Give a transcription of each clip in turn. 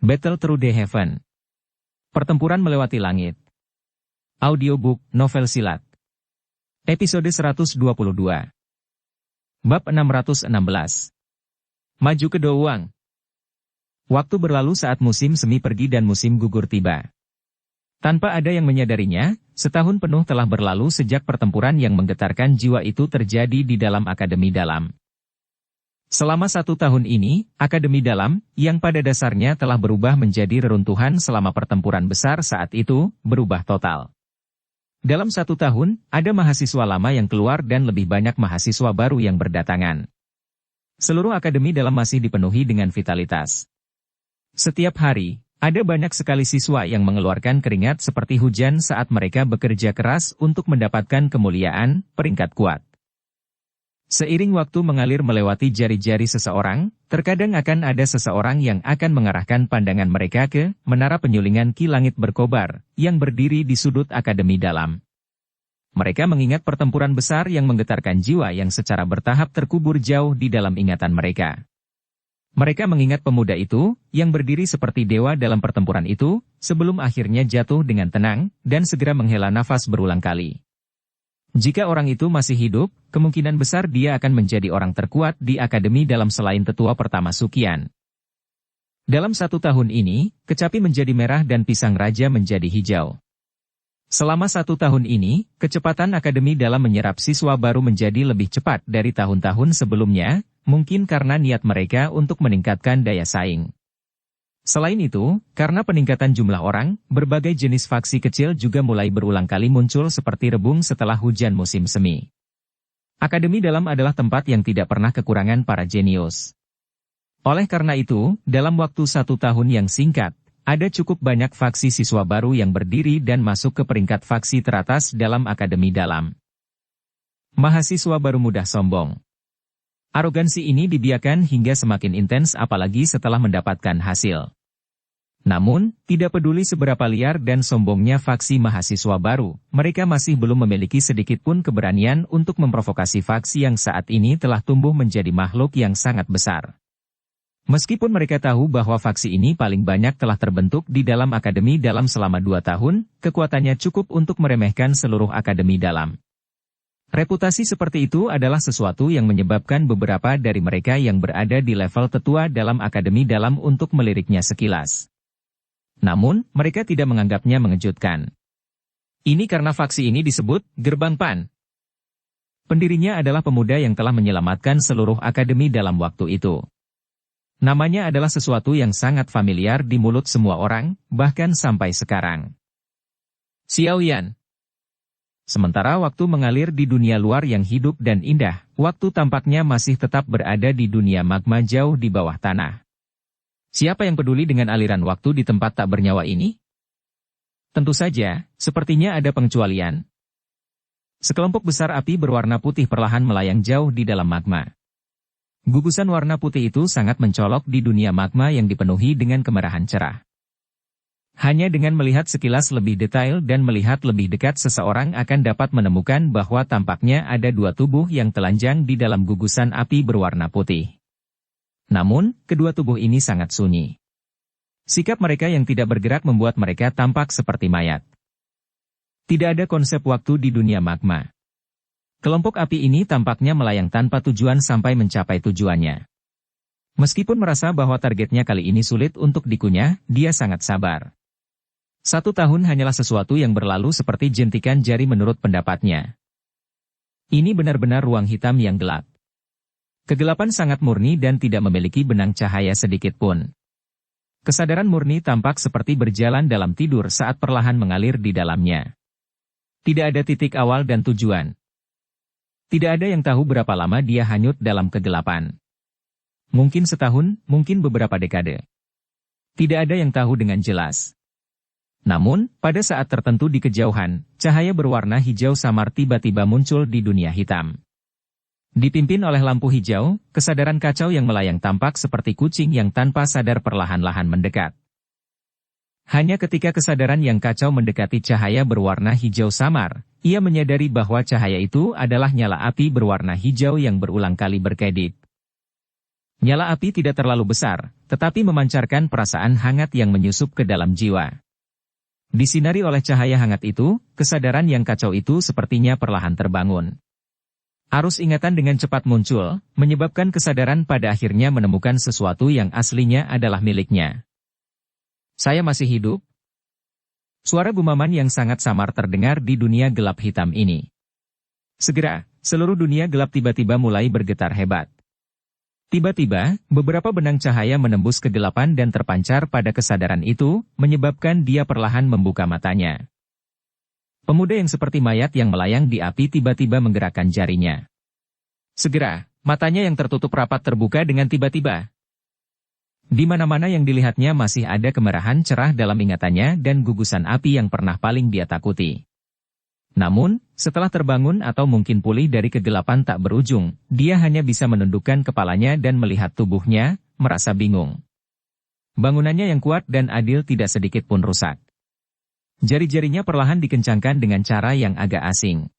Battle Through the Heaven. Pertempuran melewati langit. Audiobook, novel silat. Episode 122. Bab 616. Maju ke Douang. Waktu berlalu saat musim semi pergi dan musim gugur tiba. Tanpa ada yang menyadarinya, setahun penuh telah berlalu sejak pertempuran yang menggetarkan jiwa itu terjadi di dalam Akademi Dalam. Selama 1 tahun ini, Akademi Dalam, yang pada dasarnya telah berubah menjadi reruntuhan selama pertempuran besar saat itu, berubah total. Dalam 1 tahun, ada mahasiswa lama yang keluar dan lebih banyak mahasiswa baru yang berdatangan. Seluruh Akademi Dalam masih dipenuhi dengan vitalitas. Setiap hari, ada banyak sekali siswa yang mengeluarkan keringat seperti hujan saat mereka bekerja keras untuk mendapatkan kemuliaan, peringkat kuat. Seiring waktu mengalir melewati jari-jari seseorang, terkadang akan ada seseorang yang akan mengarahkan pandangan mereka ke menara penyulingan Ki Langit Berkobar, yang berdiri di sudut Akademi Dalam. Mereka mengingat pertempuran besar yang menggetarkan jiwa yang secara bertahap terkubur jauh di dalam ingatan mereka. Mereka mengingat pemuda itu, yang berdiri seperti dewa dalam pertempuran itu, sebelum akhirnya jatuh dengan tenang, dan segera menghela nafas berulang kali. Jika orang itu masih hidup, kemungkinan besar dia akan menjadi orang terkuat di Akademi Dalam selain tetua pertama Sukian. Dalam 1 tahun ini, kecapi menjadi merah dan pisang raja menjadi hijau. Selama 1 tahun ini, kecepatan Akademi Dalam menyerap siswa baru menjadi lebih cepat dari tahun-tahun sebelumnya, mungkin karena niat mereka untuk meningkatkan daya saing. Selain itu, karena peningkatan jumlah orang, berbagai jenis faksi kecil juga mulai berulang kali muncul seperti rebung setelah hujan musim semi. Akademi Dalam adalah tempat yang tidak pernah kekurangan para jenius. Oleh karena itu, dalam waktu 1 tahun yang singkat, ada cukup banyak faksi siswa baru yang berdiri dan masuk ke peringkat faksi teratas dalam Akademi Dalam. Mahasiswa baru mudah sombong. Arogansi ini dibiarkan hingga semakin intens apalagi setelah mendapatkan hasil. Namun, tidak peduli seberapa liar dan sombongnya faksi mahasiswa baru, mereka masih belum memiliki sedikitpun keberanian untuk memprovokasi faksi yang saat ini telah tumbuh menjadi makhluk yang sangat besar. Meskipun mereka tahu bahwa faksi ini paling banyak telah terbentuk di dalam Akademi Dalam selama 2 tahun, kekuatannya cukup untuk meremehkan seluruh Akademi Dalam. Reputasi seperti itu adalah sesuatu yang menyebabkan beberapa dari mereka yang berada di level tetua dalam Akademi Dalam untuk meliriknya sekilas. Namun, mereka tidak menganggapnya mengejutkan. Ini karena faksi ini disebut Gerbang Pan. Pendirinya adalah pemuda yang telah menyelamatkan seluruh Akademi Dalam waktu itu. Namanya adalah sesuatu yang sangat familiar di mulut semua orang, bahkan sampai sekarang. Xiao Yan. Sementara waktu mengalir di dunia luar yang hidup dan indah, waktu tampaknya masih tetap berada di dunia magma jauh di bawah tanah. Siapa yang peduli dengan aliran waktu di tempat tak bernyawa ini? Tentu saja, sepertinya ada pengecualian. Sekelompok besar api berwarna putih perlahan melayang jauh di dalam magma. Gugusan warna putih itu sangat mencolok di dunia magma yang dipenuhi dengan kemerahan cerah. Hanya dengan melihat sekilas lebih detail dan melihat lebih dekat seseorang akan dapat menemukan bahwa tampaknya ada 2 tubuh yang telanjang di dalam gugusan api berwarna putih. Namun, kedua tubuh ini sangat sunyi. Sikap mereka yang tidak bergerak membuat mereka tampak seperti mayat. Tidak ada konsep waktu di dunia magma. Kelompok api ini tampaknya melayang tanpa tujuan sampai mencapai tujuannya. Meskipun merasa bahwa targetnya kali ini sulit untuk dikunyah, dia sangat sabar. 1 tahun hanyalah sesuatu yang berlalu seperti jentikan jari menurut pendapatnya. Ini benar-benar ruang hitam yang gelap. Kegelapan sangat murni dan tidak memiliki benang cahaya sedikit pun. Kesadaran murni tampak seperti berjalan dalam tidur saat perlahan mengalir di dalamnya. Tidak ada titik awal dan tujuan. Tidak ada yang tahu berapa lama dia hanyut dalam kegelapan. Mungkin setahun, mungkin beberapa dekade. Tidak ada yang tahu dengan jelas. Namun, pada saat tertentu di kejauhan, cahaya berwarna hijau samar tiba-tiba muncul di dunia hitam. Dipimpin oleh lampu hijau, kesadaran kacau yang melayang tampak seperti kucing yang tanpa sadar perlahan-lahan mendekat. Hanya ketika kesadaran yang kacau mendekati cahaya berwarna hijau samar, ia menyadari bahwa cahaya itu adalah nyala api berwarna hijau yang berulang kali berkedip. Nyala api tidak terlalu besar, tetapi memancarkan perasaan hangat yang menyusup ke dalam jiwa. Disinari oleh cahaya hangat itu, kesadaran yang kacau itu sepertinya perlahan terbangun. Arus ingatan dengan cepat muncul, menyebabkan kesadaran pada akhirnya menemukan sesuatu yang aslinya adalah miliknya. Saya masih hidup? Suara gumaman yang sangat samar terdengar di dunia gelap hitam ini. Segera, seluruh dunia gelap tiba-tiba mulai bergetar hebat. Tiba-tiba, beberapa benang cahaya menembus kegelapan dan terpancar pada kesadaran itu, menyebabkan dia perlahan membuka matanya. Pemuda yang seperti mayat yang melayang di api tiba-tiba menggerakkan jarinya. Segera, matanya yang tertutup rapat terbuka dengan tiba-tiba. Di mana-mana yang dilihatnya masih ada kemerahan cerah dalam ingatannya dan gugusan api yang pernah paling dia takuti. Namun, setelah terbangun atau mungkin pulih dari kegelapan tak berujung, dia hanya bisa menundukkan kepalanya dan melihat tubuhnya, merasa bingung. Bangunannya yang kuat dan adil tidak sedikit pun rusak. Jari-jarinya perlahan dikencangkan dengan cara yang agak asing.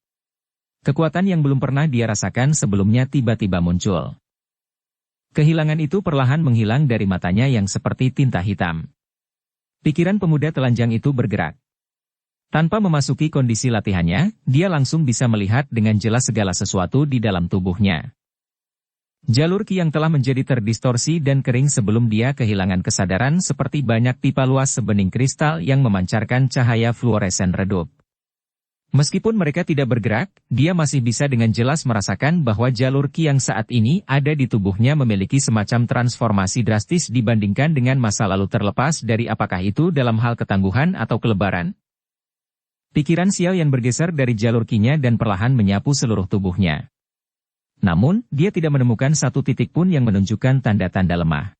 Kekuatan yang belum pernah dia rasakan sebelumnya tiba-tiba muncul. Kehilangan itu perlahan menghilang dari matanya yang seperti tinta hitam. Pikiran pemuda telanjang itu bergerak. Tanpa memasuki kondisi latihannya, dia langsung bisa melihat dengan jelas segala sesuatu di dalam tubuhnya. Jalur ki yang telah menjadi terdistorsi dan kering sebelum dia kehilangan kesadaran seperti banyak pipa luas sebening kristal yang memancarkan cahaya fluoresen redup. Meskipun mereka tidak bergerak, dia masih bisa dengan jelas merasakan bahwa jalur ki yang saat ini ada di tubuhnya memiliki semacam transformasi drastis dibandingkan dengan masa lalu terlepas dari apakah itu dalam hal ketangguhan atau kelebaran. Pikiran Xiao Yan bergeser dari jalur kinya dan perlahan menyapu seluruh tubuhnya. Namun, dia tidak menemukan satu titik pun yang menunjukkan tanda-tanda lemah.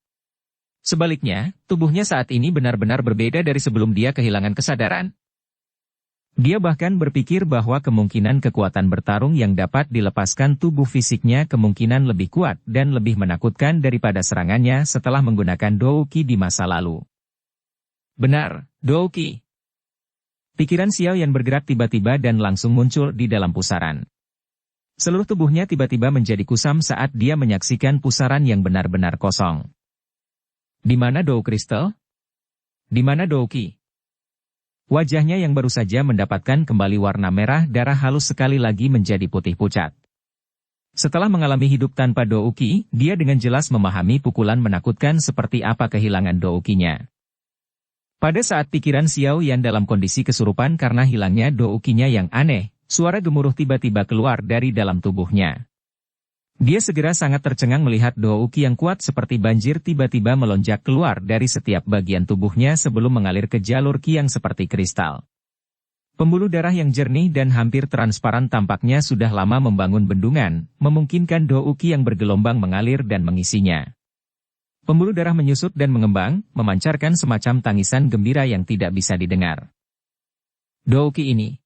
Sebaliknya, tubuhnya saat ini benar-benar berbeda dari sebelum dia kehilangan kesadaran. Dia bahkan berpikir bahwa kemungkinan kekuatan bertarung yang dapat dilepaskan tubuh fisiknya kemungkinan lebih kuat dan lebih menakutkan daripada serangannya setelah menggunakan Douqi di masa lalu. Benar, Douqi. Pikiran Xiao Yan bergerak tiba-tiba dan langsung muncul di dalam pusaran. Seluruh tubuhnya tiba-tiba menjadi kusam saat dia menyaksikan pusaran yang benar-benar kosong. Di mana Dou Kristal? Di mana Douqi? Wajahnya yang baru saja mendapatkan kembali warna merah darah halus sekali lagi menjadi putih pucat. Setelah mengalami hidup tanpa Douqi, dia dengan jelas memahami pukulan menakutkan seperti apa kehilangan Douqinya. Pada saat pikiran Xiao Yan dalam kondisi kesurupan karena hilangnya Douqinya yang aneh, suara gemuruh tiba-tiba keluar dari dalam tubuhnya. Dia segera sangat tercengang melihat Douqi yang kuat seperti banjir tiba-tiba melonjak keluar dari setiap bagian tubuhnya sebelum mengalir ke jalur ki yang seperti kristal. Pembuluh darah yang jernih dan hampir transparan tampaknya sudah lama membangun bendungan, memungkinkan Douqi yang bergelombang mengalir dan mengisinya. Pembuluh darah menyusut dan mengembang, memancarkan semacam tangisan gembira yang tidak bisa didengar. Douqi ini.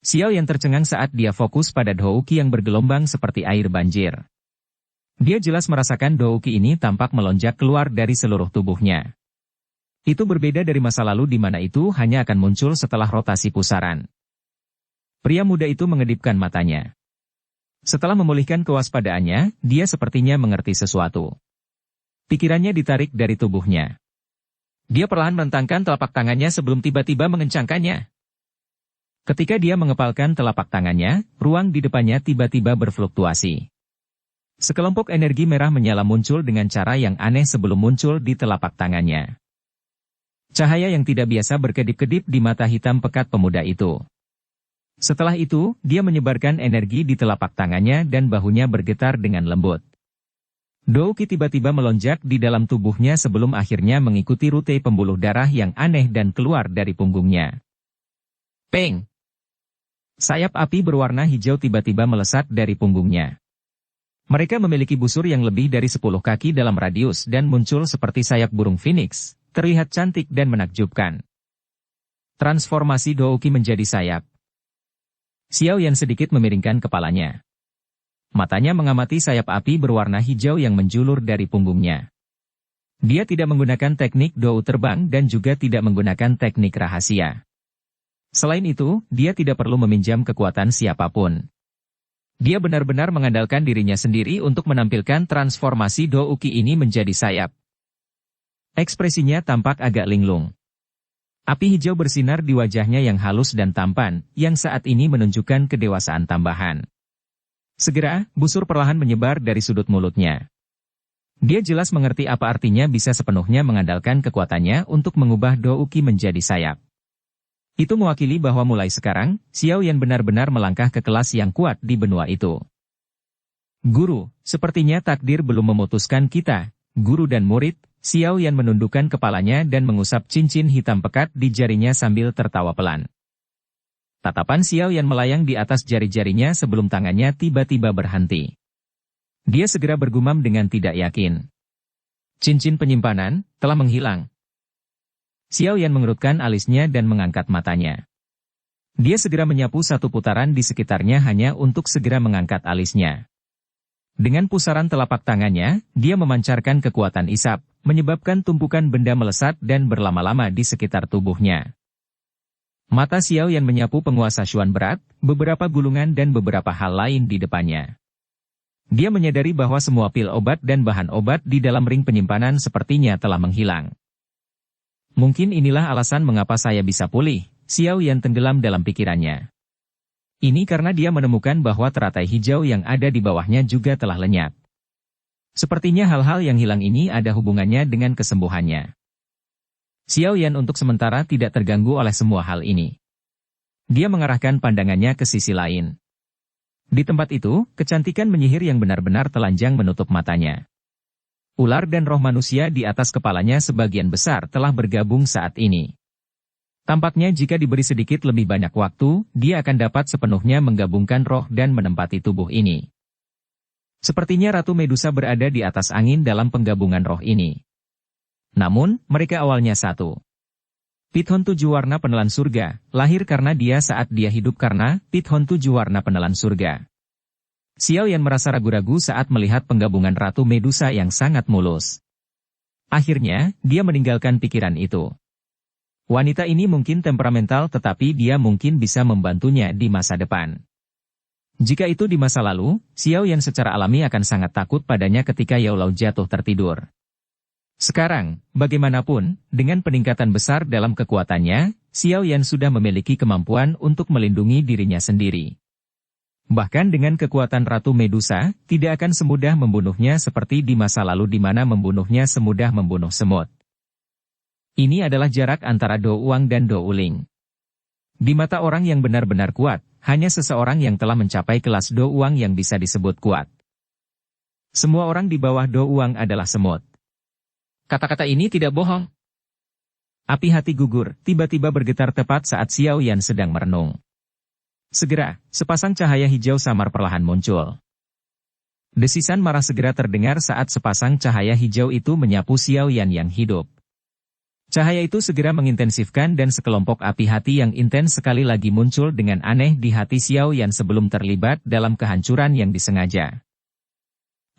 Xiao Yan tercengang saat dia fokus pada Douqi yang bergelombang seperti air banjir. Dia jelas merasakan Douqi ini tampak melonjak keluar dari seluruh tubuhnya. Itu berbeda dari masa lalu di mana itu hanya akan muncul setelah rotasi pusaran. Pria muda itu mengedipkan matanya. Setelah memulihkan kewaspadaannya, dia sepertinya mengerti sesuatu. Pikirannya ditarik dari tubuhnya. Dia perlahan merentangkan telapak tangannya sebelum tiba-tiba mengencangkannya. Ketika dia mengepalkan telapak tangannya, ruang di depannya tiba-tiba berfluktuasi. Sekelompok energi merah menyala muncul dengan cara yang aneh sebelum muncul di telapak tangannya. Cahaya yang tidak biasa berkedip-kedip di mata hitam pekat pemuda itu. Setelah itu, dia menyebarkan energi di telapak tangannya dan bahunya bergetar dengan lembut. Douqi tiba-tiba melonjak di dalam tubuhnya sebelum akhirnya mengikuti rute pembuluh darah yang aneh dan keluar dari punggungnya. Peng! Sayap api berwarna hijau tiba-tiba melesat dari punggungnya. Mereka memiliki busur yang lebih dari 10 kaki dalam radius dan muncul seperti sayap burung phoenix, terlihat cantik dan menakjubkan. Transformasi Douqi menjadi sayap. Xiao Yan sedikit memiringkan kepalanya. Matanya mengamati sayap api berwarna hijau yang menjulur dari punggungnya. Dia tidak menggunakan teknik dou terbang dan juga tidak menggunakan teknik rahasia. Selain itu, dia tidak perlu meminjam kekuatan siapapun. Dia benar-benar mengandalkan dirinya sendiri untuk menampilkan transformasi Do Uki ini menjadi sayap. Ekspresinya tampak agak linglung. Api hijau bersinar di wajahnya yang halus dan tampan, yang saat ini menunjukkan kedewasaan tambahan. Segera, busur perlahan menyebar dari sudut mulutnya. Dia jelas mengerti apa artinya bisa sepenuhnya mengandalkan kekuatannya untuk mengubah Do Uki menjadi sayap. Itu mewakili bahwa mulai sekarang, Xiao Yan benar-benar melangkah ke kelas yang kuat di benua itu. Guru, sepertinya takdir belum memutuskan kita. Guru dan murid, Xiao Yan menundukkan kepalanya dan mengusap cincin hitam pekat di jarinya sambil tertawa pelan. Tatapan Xiao Yan melayang di atas jari-jarinya sebelum tangannya tiba-tiba berhenti. Dia segera bergumam dengan tidak yakin. Cincin penyimpanan telah menghilang. Xiao Yan mengerutkan alisnya dan mengangkat matanya. Dia segera menyapu satu putaran di sekitarnya hanya untuk segera mengangkat alisnya. Dengan pusaran telapak tangannya, dia memancarkan kekuatan isap, menyebabkan tumpukan benda melesat dan berlama-lama di sekitar tubuhnya. Mata Xiao Yan menyapu penguasa Xuan berat, beberapa gulungan dan beberapa hal lain di depannya. Dia menyadari bahwa semua pil obat dan bahan obat di dalam ring penyimpanan sepertinya telah menghilang. Mungkin inilah alasan mengapa saya bisa pulih, Xiao Yan tenggelam dalam pikirannya. Ini karena dia menemukan bahwa teratai hijau yang ada di bawahnya juga telah lenyap. Sepertinya hal-hal yang hilang ini ada hubungannya dengan kesembuhannya. Xiao Yan untuk sementara tidak terganggu oleh semua hal ini. Dia mengarahkan pandangannya ke sisi lain. Di tempat itu, kecantikan menyihir yang benar-benar telanjang menutup matanya. Ular dan roh manusia di atas kepalanya sebagian besar telah bergabung saat ini. Tampaknya jika diberi sedikit lebih banyak waktu, dia akan dapat sepenuhnya menggabungkan roh dan menempati tubuh ini. Sepertinya Ratu Medusa berada di atas angin dalam penggabungan roh ini. Namun, mereka awalnya satu. Pithon 7 warna penelan surga, lahir karena dia saat dia hidup karena Pithon 7 warna penelan surga. Xiao Yan merasa ragu-ragu saat melihat penggabungan Ratu Medusa yang sangat mulus. Akhirnya, dia meninggalkan pikiran itu. Wanita ini mungkin temperamental tetapi dia mungkin bisa membantunya di masa depan. Jika itu di masa lalu, Xiao Yan secara alami akan sangat takut padanya ketika Yao Lao jatuh tertidur. Sekarang, bagaimanapun, dengan peningkatan besar dalam kekuatannya, Xiao Yan sudah memiliki kemampuan untuk melindungi dirinya sendiri. Bahkan dengan kekuatan Ratu Medusa, tidak akan semudah membunuhnya seperti di masa lalu di mana membunuhnya semudah membunuh semut. Ini adalah jarak antara Do Uang dan Do Uling. Di mata orang yang benar-benar kuat, hanya seseorang yang telah mencapai kelas Do Uang yang bisa disebut kuat. Semua orang di bawah Do Uang adalah semut. Kata-kata ini tidak bohong. Api hati gugur, tiba-tiba bergetar tepat saat Xiao Yan sedang merenung. Segera, sepasang cahaya hijau samar perlahan muncul. Desisan marah segera terdengar saat sepasang cahaya hijau itu menyapu Xiao Yan yang hidup. Cahaya itu segera mengintensifkan dan sekelompok api hati yang intens sekali lagi muncul dengan aneh di hati Xiao Yan sebelum terlibat dalam kehancuran yang disengaja.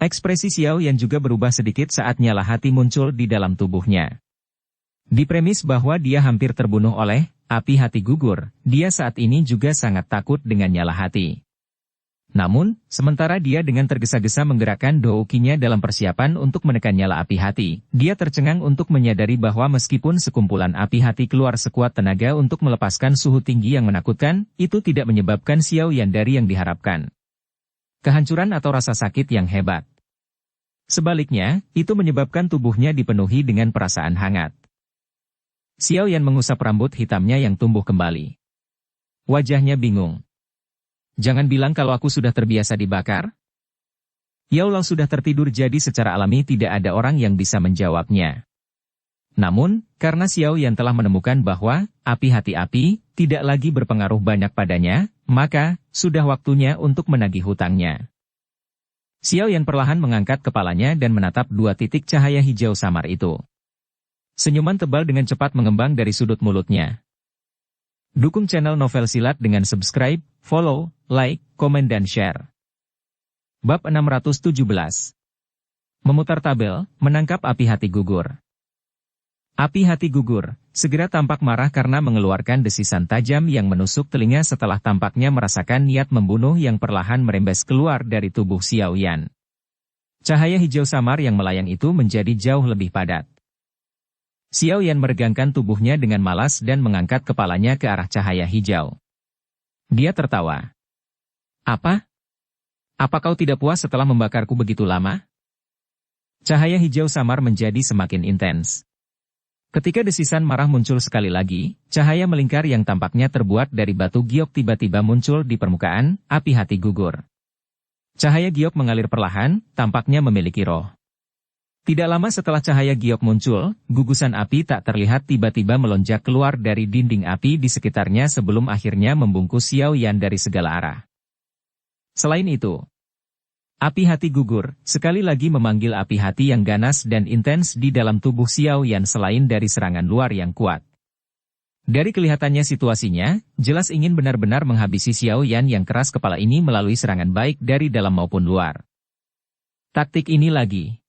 Ekspresi Xiao Yan juga berubah sedikit saat nyala hati muncul di dalam tubuhnya. Di premis bahwa dia hampir terbunuh oleh api hati gugur, dia saat ini juga sangat takut dengan nyala hati. Namun, sementara dia dengan tergesa-gesa menggerakkan Do Uki-nya dalam persiapan untuk menekan nyala api hati, dia tercengang untuk menyadari bahwa meskipun sekumpulan api hati keluar sekuat tenaga untuk melepaskan suhu tinggi yang menakutkan, itu tidak menyebabkan Xiao Yan dari yang diharapkan. Kehancuran atau rasa sakit yang hebat. Sebaliknya, itu menyebabkan tubuhnya dipenuhi dengan perasaan hangat. Xiao Yan mengusap rambut hitamnya yang tumbuh kembali. Wajahnya bingung. Jangan bilang kalau aku sudah terbiasa dibakar. Yao Lao sudah tertidur jadi secara alami tidak ada orang yang bisa menjawabnya. Namun, karena Xiao Yan telah menemukan bahwa api hati api tidak lagi berpengaruh banyak padanya, maka sudah waktunya untuk menagih hutangnya. Xiao Yan perlahan mengangkat kepalanya dan menatap dua titik cahaya hijau samar itu. Senyuman tebal dengan cepat mengembang dari sudut mulutnya. Dukung channel Novel Silat dengan subscribe, follow, like, komen dan share. Bab 617. Memutar tabel, menangkap api hati gugur. Api hati gugur, segera tampak marah karena mengeluarkan desisan tajam yang menusuk telinga setelah tampaknya merasakan niat membunuh yang perlahan merembes keluar dari tubuh Xiao Yan. Cahaya hijau samar yang melayang itu menjadi jauh lebih padat. Xiao Yan meregangkan tubuhnya dengan malas dan mengangkat kepalanya ke arah cahaya hijau. Dia tertawa. Apa? Apa kau tidak puas setelah membakarku begitu lama? Cahaya hijau samar menjadi semakin intens. Ketika desisan marah muncul sekali lagi, cahaya melingkar yang tampaknya terbuat dari batu giok tiba-tiba muncul di permukaan, api hati gugur. Cahaya giok mengalir perlahan, tampaknya memiliki roh. Tidak lama setelah cahaya giok muncul, gugusan api tak terlihat tiba-tiba melonjak keluar dari dinding api di sekitarnya sebelum akhirnya membungkus Xiao Yan dari segala arah. Selain itu, api hati gugur, sekali lagi memanggil api hati yang ganas dan intens di dalam tubuh Xiao Yan selain dari serangan luar yang kuat. Dari kelihatannya situasinya, jelas ingin benar-benar menghabisi Xiao Yan yang keras kepala ini melalui serangan baik dari dalam maupun luar. Taktik ini lagi.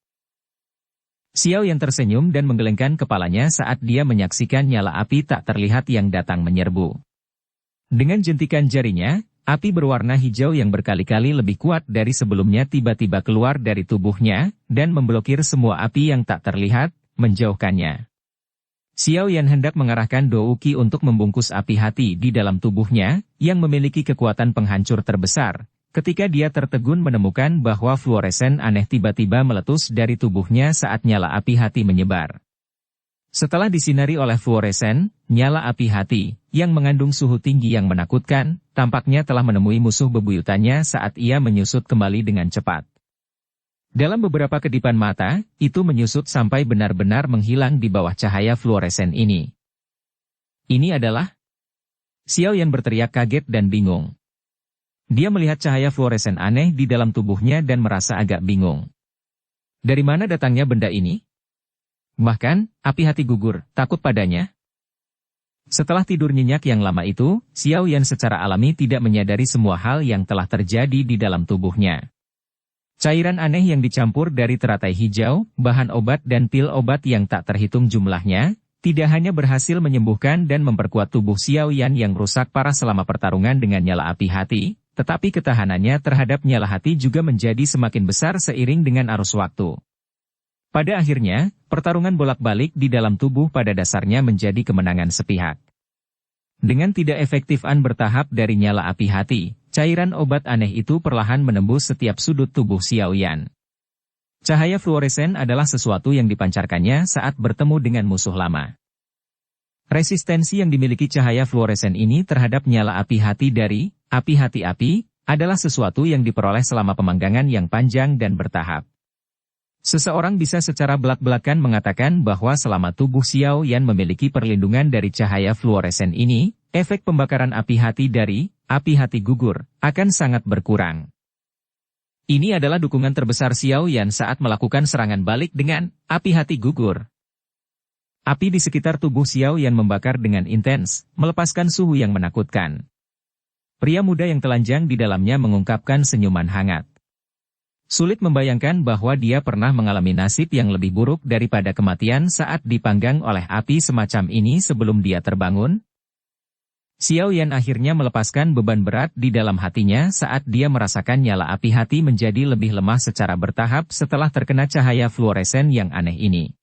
Xiao Yan tersenyum dan menggelengkan kepalanya saat dia menyaksikan nyala api tak terlihat yang datang menyerbu. Dengan jentikan jarinya, api berwarna hijau yang berkali-kali lebih kuat dari sebelumnya tiba-tiba keluar dari tubuhnya, dan memblokir semua api yang tak terlihat, menjauhkannya. Xiao Yan hendak mengarahkan Douqi untuk membungkus api hati di dalam tubuhnya, yang memiliki kekuatan penghancur terbesar, ketika dia tertegun menemukan bahwa fluoresen aneh tiba-tiba meletus dari tubuhnya saat nyala api hati menyebar. Setelah disinari oleh fluoresen, nyala api hati, yang mengandung suhu tinggi yang menakutkan, tampaknya telah menemui musuh bebuyutannya saat ia menyusut kembali dengan cepat. Dalam beberapa kedipan mata, itu menyusut sampai benar-benar menghilang di bawah cahaya fluoresen ini. Ini adalah... Xiao Yan berteriak kaget dan bingung. Dia melihat cahaya fluoresen aneh di dalam tubuhnya dan merasa agak bingung. Dari mana datangnya benda ini? Bahkan, api hati gugur, takut padanya. Setelah tidur nyenyak yang lama itu, Xiao Yan secara alami tidak menyadari semua hal yang telah terjadi di dalam tubuhnya. Cairan aneh yang dicampur dari teratai hijau, bahan obat dan pil obat yang tak terhitung jumlahnya, tidak hanya berhasil menyembuhkan dan memperkuat tubuh Xiao Yan yang rusak parah selama pertarungan dengan nyala api hati, tetapi ketahanannya terhadap nyala hati juga menjadi semakin besar seiring dengan arus waktu. Pada akhirnya, pertarungan bolak-balik di dalam tubuh pada dasarnya menjadi kemenangan sepihak. Dengan tidak efektifan bertahap dari nyala api hati, cairan obat aneh itu perlahan menembus setiap sudut tubuh Xiao Yan. Cahaya fluoresen adalah sesuatu yang dipancarkannya saat bertemu dengan musuh lama. Resistensi yang dimiliki cahaya fluoresen ini terhadap nyala api hati dari api hati-api adalah sesuatu yang diperoleh selama pemanggangan yang panjang dan bertahap. Seseorang bisa secara belak-belakan mengatakan bahwa selama tubuh Xiao Yan memiliki perlindungan dari cahaya fluoresen ini, efek pembakaran api hati dari api hati gugur akan sangat berkurang. Ini adalah dukungan terbesar Xiao Yan saat melakukan serangan balik dengan api hati gugur. Api di sekitar tubuh Xiao Yan membakar dengan intens, melepaskan suhu yang menakutkan. Pria muda yang telanjang di dalamnya mengungkapkan senyuman hangat. Sulit membayangkan bahwa dia pernah mengalami nasib yang lebih buruk daripada kematian saat dipanggang oleh api semacam ini sebelum dia terbangun. Xiao Yan akhirnya melepaskan beban berat di dalam hatinya saat dia merasakan nyala api hati menjadi lebih lemah secara bertahap setelah terkena cahaya fluoresen yang aneh ini.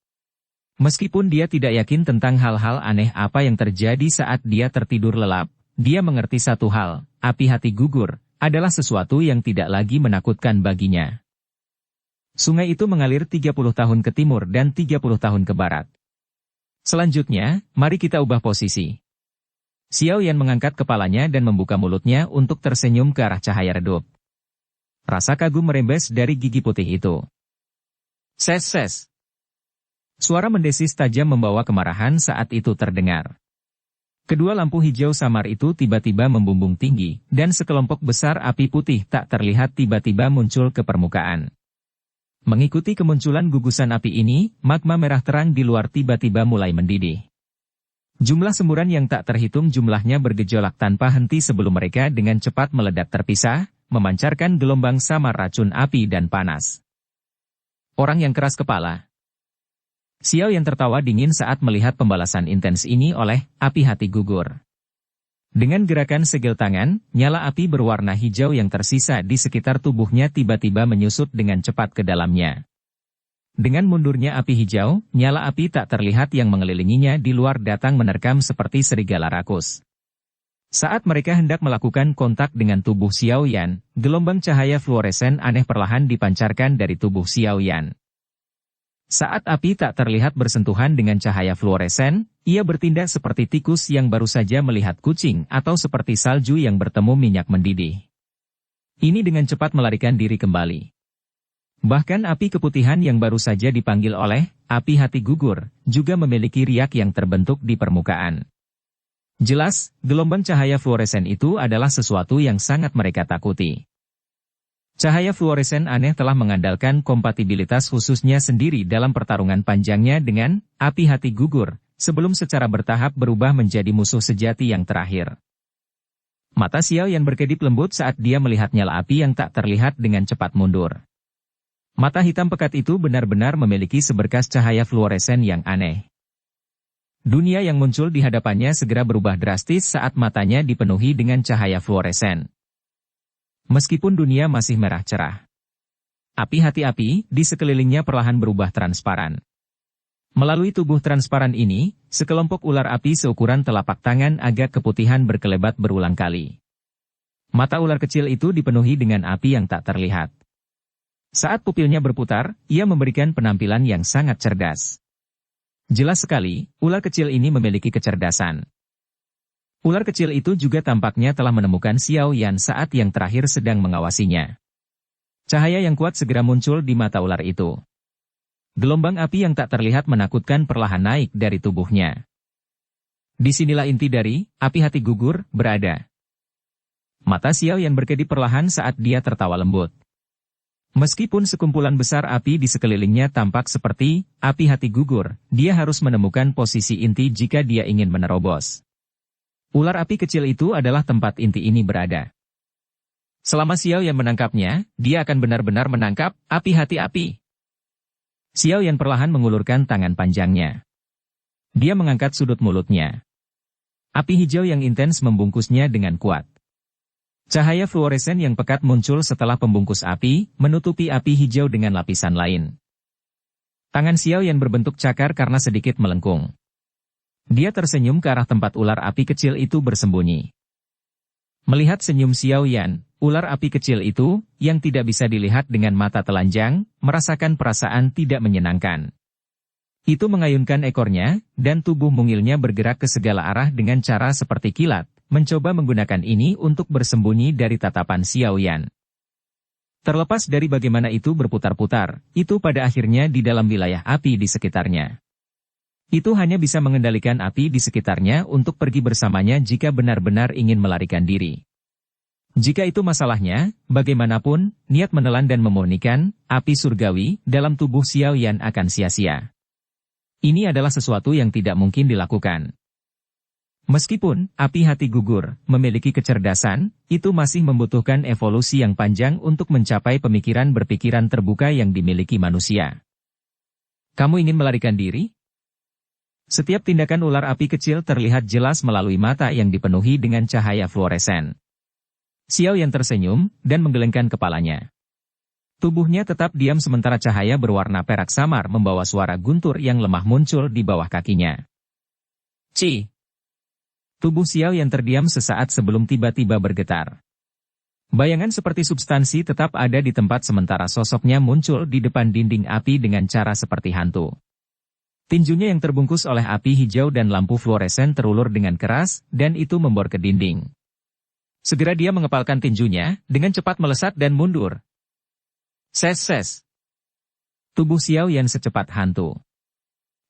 Meskipun dia tidak yakin tentang hal-hal aneh apa yang terjadi saat dia tertidur lelap, dia mengerti satu hal, api hati gugur adalah sesuatu yang tidak lagi menakutkan baginya. Sungai itu mengalir 30 tahun ke timur dan 30 tahun ke barat. Selanjutnya, mari kita ubah posisi. Xiao Yan mengangkat kepalanya dan membuka mulutnya untuk tersenyum ke arah cahaya redup. Rasa kagum merembes dari gigi putih itu. Ses. Suara mendesis tajam membawa kemarahan saat itu terdengar. Kedua lampu hijau samar itu tiba-tiba membumbung tinggi, dan sekelompok besar api putih tak terlihat tiba-tiba muncul ke permukaan. Mengikuti kemunculan gugusan api ini, magma merah terang di luar tiba-tiba mulai mendidih. Jumlah semburan yang tak terhitung jumlahnya bergejolak tanpa henti sebelum mereka dengan cepat meledak terpisah, memancarkan gelombang samar racun api dan panas. Orang yang keras kepala. Xiao Yan tertawa dingin saat melihat pembalasan intens ini oleh api hati gugur. Dengan gerakan segel tangan, nyala api berwarna hijau yang tersisa di sekitar tubuhnya tiba-tiba menyusut dengan cepat ke dalamnya. Dengan mundurnya api hijau, nyala api tak terlihat yang mengelilinginya di luar datang menerkam seperti serigala rakus. Saat mereka hendak melakukan kontak dengan tubuh Xiao Yan, gelombang cahaya fluoresen aneh perlahan dipancarkan dari tubuh Xiao Yan. Saat api tak terlihat bersentuhan dengan cahaya fluoresen, ia bertindak seperti tikus yang baru saja melihat kucing atau seperti salju yang bertemu minyak mendidih. Ini dengan cepat melarikan diri kembali. Bahkan api keputihan yang baru saja dipanggil oleh api hati gugur, juga memiliki riak yang terbentuk di permukaan. Jelas, gelombang cahaya fluoresen itu adalah sesuatu yang sangat mereka takuti. Cahaya fluoresen aneh telah mengandalkan kompatibilitas khususnya sendiri dalam pertarungan panjangnya dengan api hati gugur, sebelum secara bertahap berubah menjadi musuh sejati yang terakhir. Mata Xiao Yan berkedip lembut saat dia melihat nyala api yang tak terlihat dengan cepat mundur. Mata hitam pekat itu benar-benar memiliki seberkas cahaya fluoresen yang aneh. Dunia yang muncul di hadapannya segera berubah drastis saat matanya dipenuhi dengan cahaya fluoresen. Meskipun dunia masih merah cerah, api hati api di sekelilingnya perlahan berubah transparan. Melalui tubuh transparan ini, sekelompok ular api seukuran telapak tangan agak keputihan berkelebat berulang kali. Mata ular kecil itu dipenuhi dengan api yang tak terlihat. Saat pupilnya berputar, ia memberikan penampilan yang sangat cerdas. Jelas sekali, ular kecil ini memiliki kecerdasan. Ular kecil itu juga tampaknya telah menemukan Xiao Yan saat yang terakhir sedang mengawasinya. Cahaya yang kuat segera muncul di mata ular itu. Gelombang api yang tak terlihat menakutkan perlahan naik dari tubuhnya. Disinilah inti dari api hati gugur berada. Mata Xiao Yan berkedip perlahan saat dia tertawa lembut. Meskipun sekumpulan besar api di sekelilingnya tampak seperti api hati gugur, dia harus menemukan posisi inti jika dia ingin menerobos. Ular api kecil itu adalah tempat inti ini berada. Selama Xiao Yan menangkapnya, dia akan benar-benar menangkap api hati api. Xiao Yan perlahan mengulurkan tangan panjangnya. Dia mengangkat sudut mulutnya. Api hijau yang intens membungkusnya dengan kuat. Cahaya fluoresen yang pekat muncul setelah pembungkus api, menutupi api hijau dengan lapisan lain. Tangan Xiao Yan berbentuk cakar karena sedikit melengkung. Dia tersenyum ke arah tempat ular api kecil itu bersembunyi. Melihat senyum Xiao Yan, ular api kecil itu, yang tidak bisa dilihat dengan mata telanjang, merasakan perasaan tidak menyenangkan. Itu mengayunkan ekornya, dan tubuh mungilnya bergerak ke segala arah dengan cara seperti kilat, mencoba menggunakan ini untuk bersembunyi dari tatapan Xiao Yan. Terlepas dari bagaimana itu berputar-putar, itu pada akhirnya di dalam wilayah api di sekitarnya. Itu hanya bisa mengendalikan api di sekitarnya untuk pergi bersamanya jika benar-benar ingin melarikan diri. Jika itu masalahnya, bagaimanapun, niat menelan dan memurnikan api surgawi dalam tubuh Xiao Yan akan sia-sia. Ini adalah sesuatu yang tidak mungkin dilakukan. Meskipun api hati gugur memiliki kecerdasan, itu masih membutuhkan evolusi yang panjang untuk mencapai pemikiran berpikiran terbuka yang dimiliki manusia. Kamu ingin melarikan diri? Setiap tindakan ular api kecil terlihat jelas melalui mata yang dipenuhi dengan cahaya fluoresen. Xiao Yan tersenyum, dan menggelengkan kepalanya. Tubuhnya tetap diam sementara cahaya berwarna perak samar membawa suara guntur yang lemah muncul di bawah kakinya. Ci! Tubuh Xiao Yan terdiam sesaat sebelum tiba-tiba bergetar. Bayangan seperti substansi tetap ada di tempat sementara sosoknya muncul di depan dinding api dengan cara seperti hantu. Tinjunya yang terbungkus oleh api hijau dan lampu fluoresen terulur dengan keras, dan itu membor ke dinding. Segera dia mengepalkan tinjunya, dengan cepat melesat dan mundur. Ses. Tubuh Xiao Yan secepat hantu.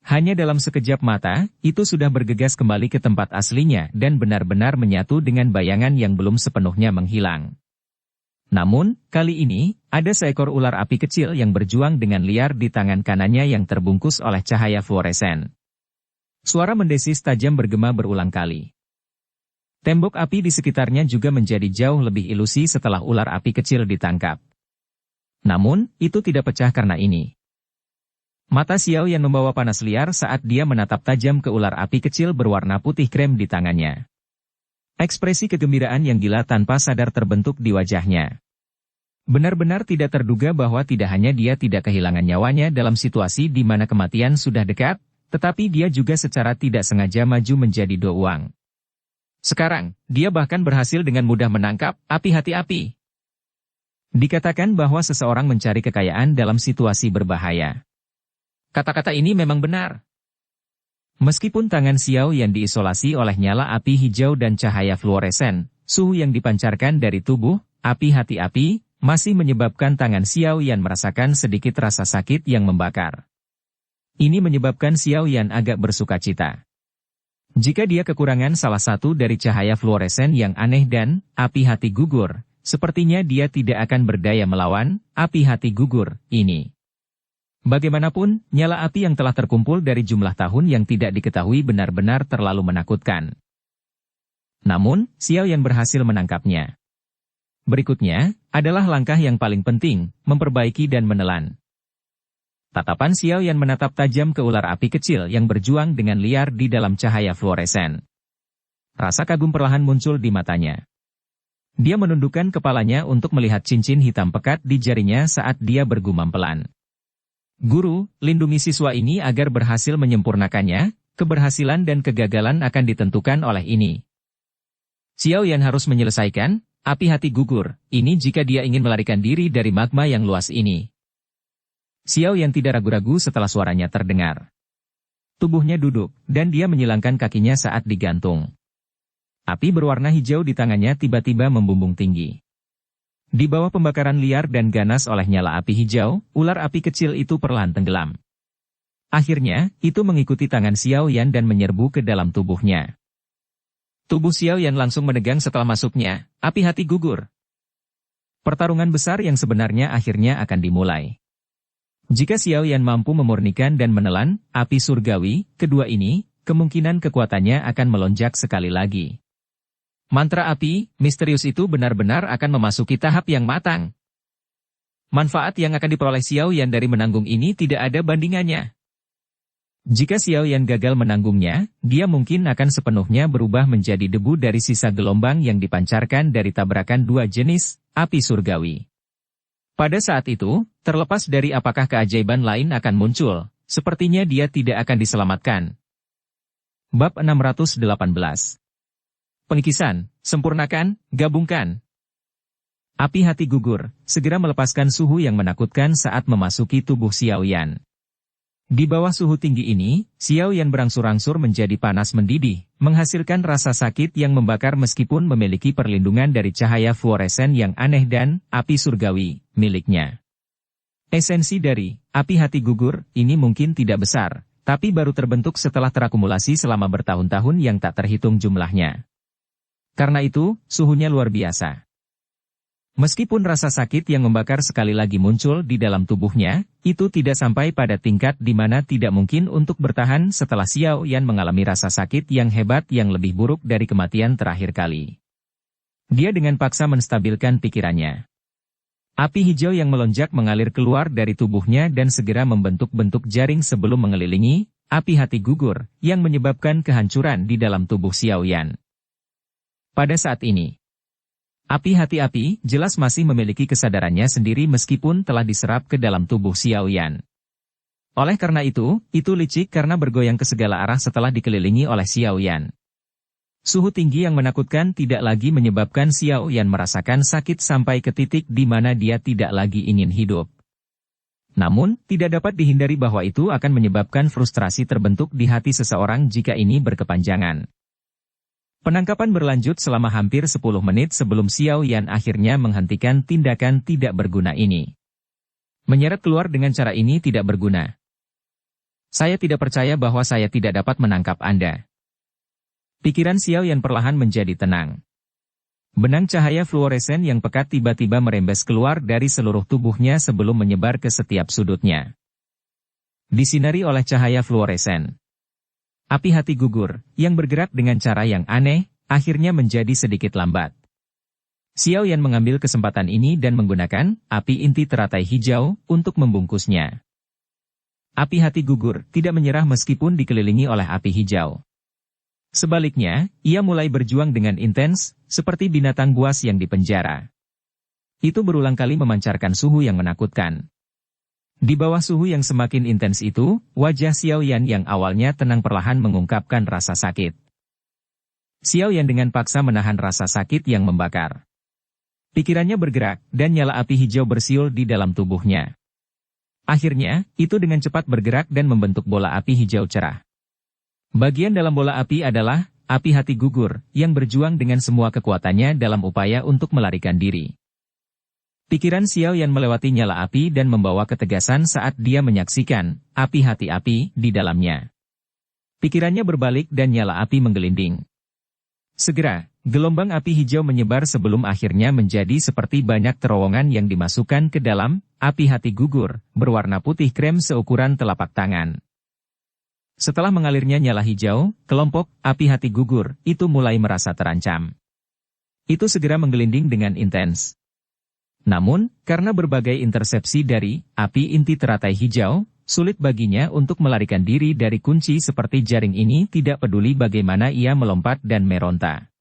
Hanya dalam sekejap mata, itu sudah bergegas kembali ke tempat aslinya dan benar-benar menyatu dengan bayangan yang belum sepenuhnya menghilang. Namun, kali ini, ada seekor ular api kecil yang berjuang dengan liar di tangan kanannya yang terbungkus oleh cahaya fluoresen. Suara mendesis tajam bergema berulang kali. Tembok api di sekitarnya juga menjadi jauh lebih ilusi setelah ular api kecil ditangkap. Namun, itu tidak pecah karena ini. Mata Xiao Yan membawa panas liar saat dia menatap tajam ke ular api kecil berwarna putih krem di tangannya. Ekspresi kegembiraan yang gila tanpa sadar terbentuk di wajahnya. Benar-benar tidak terduga bahwa tidak hanya dia tidak kehilangan nyawanya dalam situasi di mana kematian sudah dekat, tetapi dia juga secara tidak sengaja maju menjadi do uang. Sekarang, dia bahkan berhasil dengan mudah menangkap api hati api. Dikatakan bahwa seseorang mencari kekayaan dalam situasi berbahaya. Kata-kata ini memang benar. Meskipun tangan Xiao Yan diisolasi oleh nyala api hijau dan cahaya fluoresen, suhu yang dipancarkan dari tubuh, api hati api, masih menyebabkan tangan Xiao Yan merasakan sedikit rasa sakit yang membakar. Ini menyebabkan Xiao Yan agak bersukacita. Jika dia kekurangan salah satu dari cahaya fluoresen yang aneh dan api hati gugur, sepertinya dia tidak akan berdaya melawan api hati gugur ini. Bagaimanapun, nyala api yang telah terkumpul dari jumlah tahun yang tidak diketahui benar-benar terlalu menakutkan. Namun, Xiao Yan berhasil menangkapnya. Berikutnya, adalah langkah yang paling penting, memperbaiki dan menelan. Tatapan Xiao Yan menatap tajam ke ular api kecil yang berjuang dengan liar di dalam cahaya fluoresen. Rasa kagum perlahan muncul di matanya. Dia menundukkan kepalanya untuk melihat cincin hitam pekat di jarinya saat dia bergumam pelan. Guru, lindungi siswa ini agar berhasil menyempurnakannya, keberhasilan dan kegagalan akan ditentukan oleh ini. Xiao Yan harus menyelesaikan api hati gugur ini jika dia ingin melarikan diri dari magma yang luas ini. Xiao Yan tidak ragu-ragu setelah suaranya terdengar. Tubuhnya duduk, dan dia menyilangkan kakinya saat digantung. Api berwarna hijau di tangannya tiba-tiba membumbung tinggi. Di bawah pembakaran liar dan ganas oleh nyala api hijau, ular api kecil itu perlahan tenggelam. Akhirnya, itu mengikuti tangan Xiao Yan dan menyerbu ke dalam tubuhnya. Tubuh Xiao Yan langsung menegang setelah masuknya, api hati gugur. Pertarungan besar yang sebenarnya akhirnya akan dimulai. Jika Xiao Yan mampu memurnikan dan menelan api surgawi, kedua ini, kemungkinan kekuatannya akan melonjak sekali lagi. Mantra api, misterius itu benar-benar akan memasuki tahap yang matang. Manfaat yang akan diperoleh Xiao Yan dari menanggung ini tidak ada bandingannya. Jika Xiao Yan gagal menanggungnya, dia mungkin akan sepenuhnya berubah menjadi debu dari sisa gelombang yang dipancarkan dari tabrakan dua jenis api surgawi. Pada saat itu, terlepas dari apakah keajaiban lain akan muncul, sepertinya dia tidak akan diselamatkan. Bab 618. Pengikisan, sempurnakan, gabungkan. Api hati gugur, segera melepaskan suhu yang menakutkan saat memasuki tubuh Xiao Yan. Di bawah suhu tinggi ini, Xiao Yan berangsur-angsur menjadi panas mendidih, menghasilkan rasa sakit yang membakar meskipun memiliki perlindungan dari cahaya fluoresen yang aneh dan api surgawi miliknya. Esensi dari api hati gugur ini mungkin tidak besar, tapi baru terbentuk setelah terakumulasi selama bertahun-tahun yang tak terhitung jumlahnya. Karena itu, suhunya luar biasa. Meskipun rasa sakit yang membakar sekali lagi muncul di dalam tubuhnya, itu tidak sampai pada tingkat di mana tidak mungkin untuk bertahan setelah Xiao Yan mengalami rasa sakit yang hebat yang lebih buruk dari kematian terakhir kali. Dia dengan paksa menstabilkan pikirannya. Api hijau yang melonjak mengalir keluar dari tubuhnya dan segera membentuk-bentuk jaring sebelum mengelilingi api hati gugur, yang menyebabkan kehancuran di dalam tubuh Xiao Yan. Pada saat ini, api hati api jelas masih memiliki kesadarannya sendiri meskipun telah diserap ke dalam tubuh Xiao Yan. Oleh karena itu licik karena bergoyang ke segala arah setelah dikelilingi oleh Xiao Yan. Suhu tinggi yang menakutkan tidak lagi menyebabkan Xiao Yan merasakan sakit sampai ke titik di mana dia tidak lagi ingin hidup. Namun, tidak dapat dihindari bahwa itu akan menyebabkan frustrasi terbentuk di hati seseorang jika ini berkepanjangan. Penangkapan berlanjut selama hampir 10 menit sebelum Xiao Yan akhirnya menghentikan tindakan tidak berguna ini. Menyeret keluar dengan cara ini tidak berguna. Saya tidak percaya bahwa saya tidak dapat menangkap Anda. Pikiran Xiao Yan perlahan menjadi tenang. Benang cahaya fluoresen yang pekat tiba-tiba merembes keluar dari seluruh tubuhnya sebelum menyebar ke setiap sudutnya. Disinari oleh cahaya fluoresen. Api hati gugur, yang bergerak dengan cara yang aneh, akhirnya menjadi sedikit lambat. Xiao Yan mengambil kesempatan ini dan menggunakan api inti teratai hijau untuk membungkusnya. api hati gugur tidak menyerah meskipun dikelilingi oleh api hijau. Sebaliknya, ia mulai berjuang dengan intens, seperti binatang buas yang dipenjara. Itu berulang kali memancarkan suhu yang menakutkan. Di bawah suhu yang semakin intens itu, wajah Xiao Yan yang awalnya tenang perlahan mengungkapkan rasa sakit. Xiao Yan dengan paksa menahan rasa sakit yang membakar. Pikirannya bergerak, dan nyala api hijau bersiul di dalam tubuhnya. Akhirnya, itu dengan cepat bergerak dan membentuk bola api hijau cerah. Bagian dalam bola api adalah api hati gugur, yang berjuang dengan semua kekuatannya dalam upaya untuk melarikan diri. Pikiran Xiao Yan melewati nyala api dan membawa ketegasan saat dia menyaksikan api hati api di dalamnya. Pikirannya berbalik dan nyala api menggelinding. Segera, gelombang api hijau menyebar sebelum akhirnya menjadi seperti banyak terowongan yang dimasukkan ke dalam api hati gugur, berwarna putih krem seukuran telapak tangan. Setelah mengalirnya nyala hijau, kelompok api hati gugur itu mulai merasa terancam. Itu segera menggelinding dengan intens. Namun, karena berbagai intersepsi dari api inti teratai hijau, sulit baginya untuk melarikan diri dari kunci seperti jaring ini tidak peduli bagaimana ia melompat dan meronta.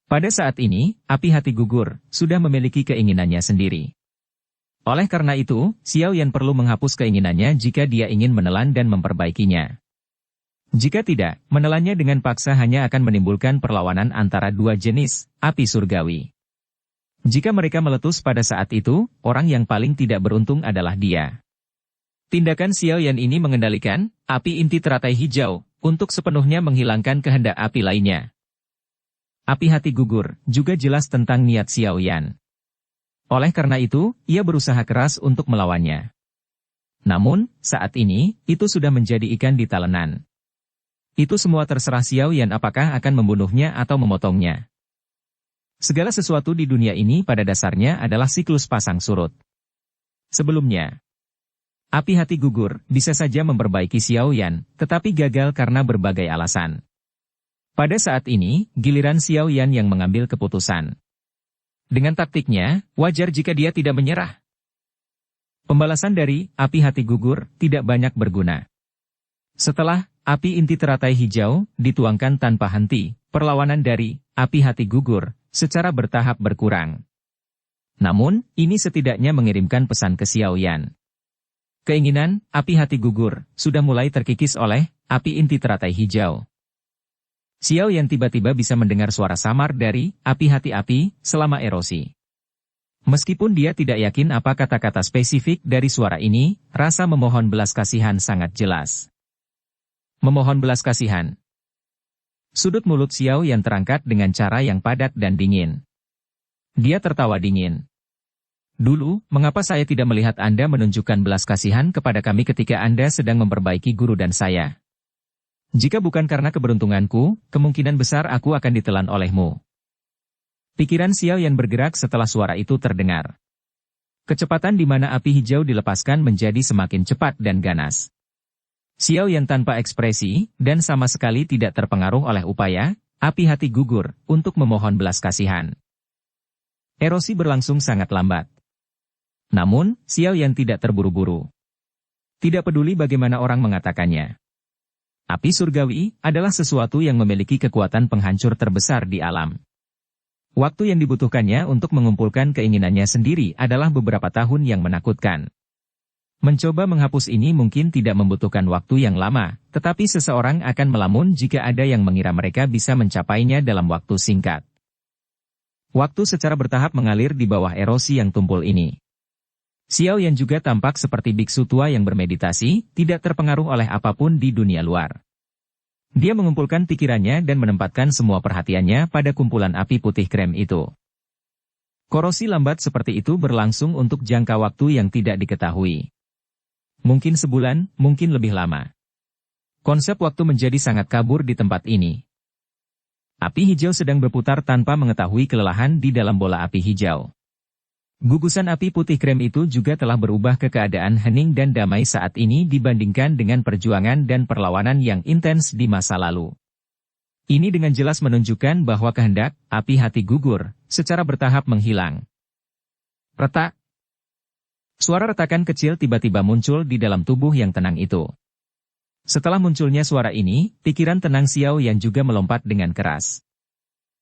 Pada saat ini, api hati gugur sudah memiliki keinginannya sendiri. Oleh karena itu, Xiao Yan perlu menghapus keinginannya jika dia ingin menelan dan memperbaikinya. Jika tidak, menelannya dengan paksa hanya akan menimbulkan perlawanan antara dua jenis api surgawi. Jika mereka meletus pada saat itu, orang yang paling tidak beruntung adalah dia. Tindakan Xiao Yan ini mengendalikan api inti teratai hijau untuk sepenuhnya menghilangkan kehendak api lainnya. Api hati gugur juga jelas tentang niat Xiao Yan. Oleh karena itu, ia berusaha keras untuk melawannya. Namun, saat ini, itu sudah menjadi ikan di talenan. Itu semua terserah Xiao Yan apakah akan membunuhnya atau memotongnya. Segala sesuatu di dunia ini pada dasarnya adalah siklus pasang surut. Sebelumnya, api hati gugur bisa saja memperbaiki Xiao Yan, tetapi gagal karena berbagai alasan. Pada saat ini, giliran Xiao Yan yang mengambil keputusan. Dengan taktiknya, wajar jika dia tidak menyerah. Pembalasan dari api hati gugur tidak banyak berguna. Setelah api inti teratai hijau dituangkan tanpa henti, perlawanan dari api hati gugur secara bertahap berkurang. Namun, ini setidaknya mengirimkan pesan ke Xiao Yan. Keinginan api hati gugur sudah mulai terkikis oleh api inti teratai hijau. Xiao Yan tiba-tiba bisa mendengar suara samar dari api hati api selama erosi. Meskipun dia tidak yakin apa kata-kata spesifik dari suara ini, rasa memohon belas kasihan sangat jelas. Memohon belas kasihan. Sudut mulut Xiao Yan terangkat dengan cara yang padat dan dingin. Dia tertawa dingin. Dulu, mengapa saya tidak melihat Anda menunjukkan belas kasihan kepada kami ketika Anda sedang memperbaiki guru dan saya? Jika bukan karena keberuntunganku, kemungkinan besar aku akan ditelan olehmu. Pikiran Xiao Yan bergerak setelah suara itu terdengar. Kecepatan di mana api hijau dilepaskan menjadi semakin cepat dan ganas. Xiao Yan tanpa ekspresi, dan sama sekali tidak terpengaruh oleh upaya, api hati gugur, untuk memohon belas kasihan. Erosi berlangsung sangat lambat. Namun, Xiao Yan tidak terburu-buru. Tidak peduli bagaimana orang mengatakannya. Api surgawi adalah sesuatu yang memiliki kekuatan penghancur terbesar di alam. Waktu yang dibutuhkannya untuk mengumpulkan keinginannya sendiri adalah beberapa tahun yang menakutkan. Mencoba menghapus ini mungkin tidak membutuhkan waktu yang lama, tetapi seseorang akan melamun jika ada yang mengira mereka bisa mencapainya dalam waktu singkat. Waktu secara bertahap mengalir di bawah erosi yang tumpul ini. Xiao Yan juga tampak seperti biksu tua yang bermeditasi, tidak terpengaruh oleh apapun di dunia luar. Dia mengumpulkan pikirannya dan menempatkan semua perhatiannya pada kumpulan api putih krem itu. Korosi lambat seperti itu berlangsung untuk jangka waktu yang tidak diketahui. Mungkin sebulan, mungkin lebih lama. Konsep waktu menjadi sangat kabur di tempat ini. Api hijau sedang berputar tanpa mengetahui kelelahan di dalam bola api hijau. Gugusan api putih krem itu juga telah berubah ke keadaan hening dan damai saat ini dibandingkan dengan perjuangan dan perlawanan yang intens di masa lalu. Ini dengan jelas menunjukkan bahwa kehendak api hati gugur secara bertahap menghilang. Retak. Suara retakan kecil tiba-tiba muncul di dalam tubuh yang tenang itu. Setelah munculnya suara ini, pikiran tenang Xiao Yan juga melompat dengan keras.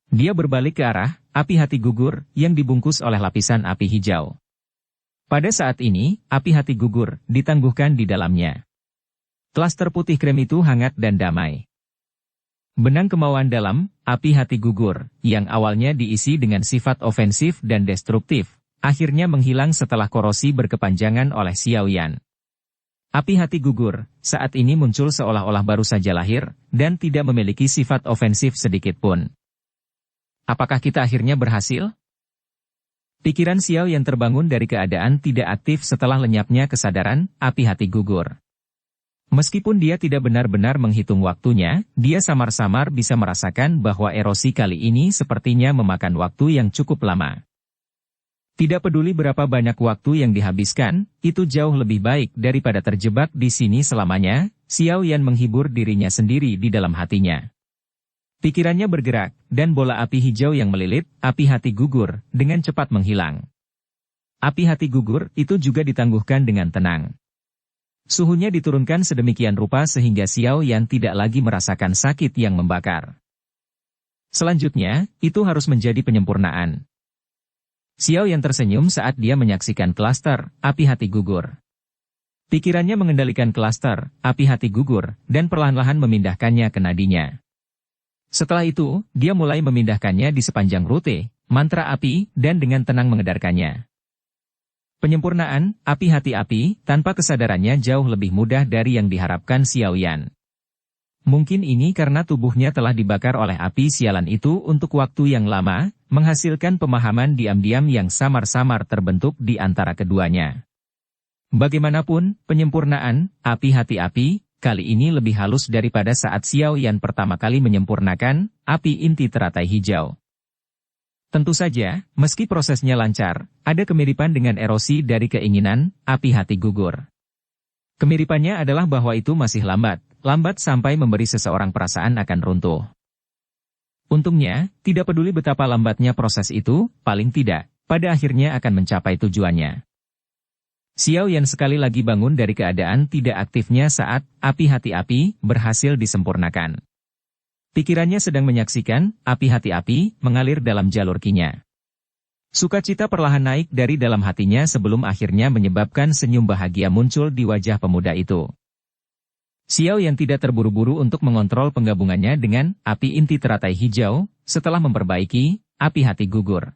Dia berbalik ke arah api hati gugur yang dibungkus oleh lapisan api hijau. Pada saat ini, api hati gugur ditangguhkan di dalamnya. Klaster putih krem itu hangat dan damai. Benang kemauan dalam api hati gugur, yang awalnya diisi dengan sifat ofensif dan destruktif, akhirnya menghilang setelah korosi berkepanjangan oleh Xiao Yan. Api hati gugur saat ini muncul seolah-olah baru saja lahir, dan tidak memiliki sifat ofensif sedikit pun. Apakah kita akhirnya berhasil? Pikiran Xiao Yan terbangun dari keadaan tidak aktif setelah lenyapnya kesadaran api hati gugur. Meskipun dia tidak benar-benar menghitung waktunya, dia samar-samar bisa merasakan bahwa erosi kali ini sepertinya memakan waktu yang cukup lama. Tidak peduli berapa banyak waktu yang dihabiskan, itu jauh lebih baik daripada terjebak di sini selamanya. Xiao Yan menghibur dirinya sendiri di dalam hatinya. Pikirannya bergerak, dan bola api hijau yang melilit api hati gugur dengan cepat menghilang. Api hati gugur itu juga ditangguhkan dengan tenang. Suhunya diturunkan sedemikian rupa sehingga Xiao Yan tidak lagi merasakan sakit yang membakar. Selanjutnya, itu harus menjadi penyempurnaan. Xiao Yan tersenyum saat dia menyaksikan klaster api hati gugur. Pikirannya mengendalikan klaster api hati gugur dan perlahan-lahan memindahkannya ke nadinya. Setelah itu, dia mulai memindahkannya di sepanjang rute mantra api dan dengan tenang mengedarkannya. Penyempurnaan api hati api tanpa kesadarannya jauh lebih mudah dari yang diharapkan Xiao Yan. Mungkin ini karena tubuhnya telah dibakar oleh api sialan itu untuk waktu yang lama, menghasilkan pemahaman diam-diam yang samar-samar terbentuk di antara keduanya. Bagaimanapun, penyempurnaan api hati api kali ini lebih halus daripada saat Xiao Yan pertama kali menyempurnakan api inti teratai hijau. Tentu saja, meski prosesnya lancar, ada kemiripan dengan erosi dari keinginan api hati gugur. Kemiripannya adalah bahwa itu masih lambat sampai memberi seseorang perasaan akan runtuh. Untungnya, tidak peduli betapa lambatnya proses itu, paling tidak, pada akhirnya akan mencapai tujuannya. Xiao Yan sekali lagi bangun dari keadaan tidak aktifnya saat api hati api berhasil disempurnakan. Pikirannya sedang menyaksikan api hati api mengalir dalam jalur kinya. Sukacita perlahan naik dari dalam hatinya sebelum akhirnya menyebabkan senyum bahagia muncul di wajah pemuda itu. Xiao Yan tidak terburu-buru untuk mengontrol penggabungannya dengan api inti teratai hijau, setelah memperbaiki api hati gugur.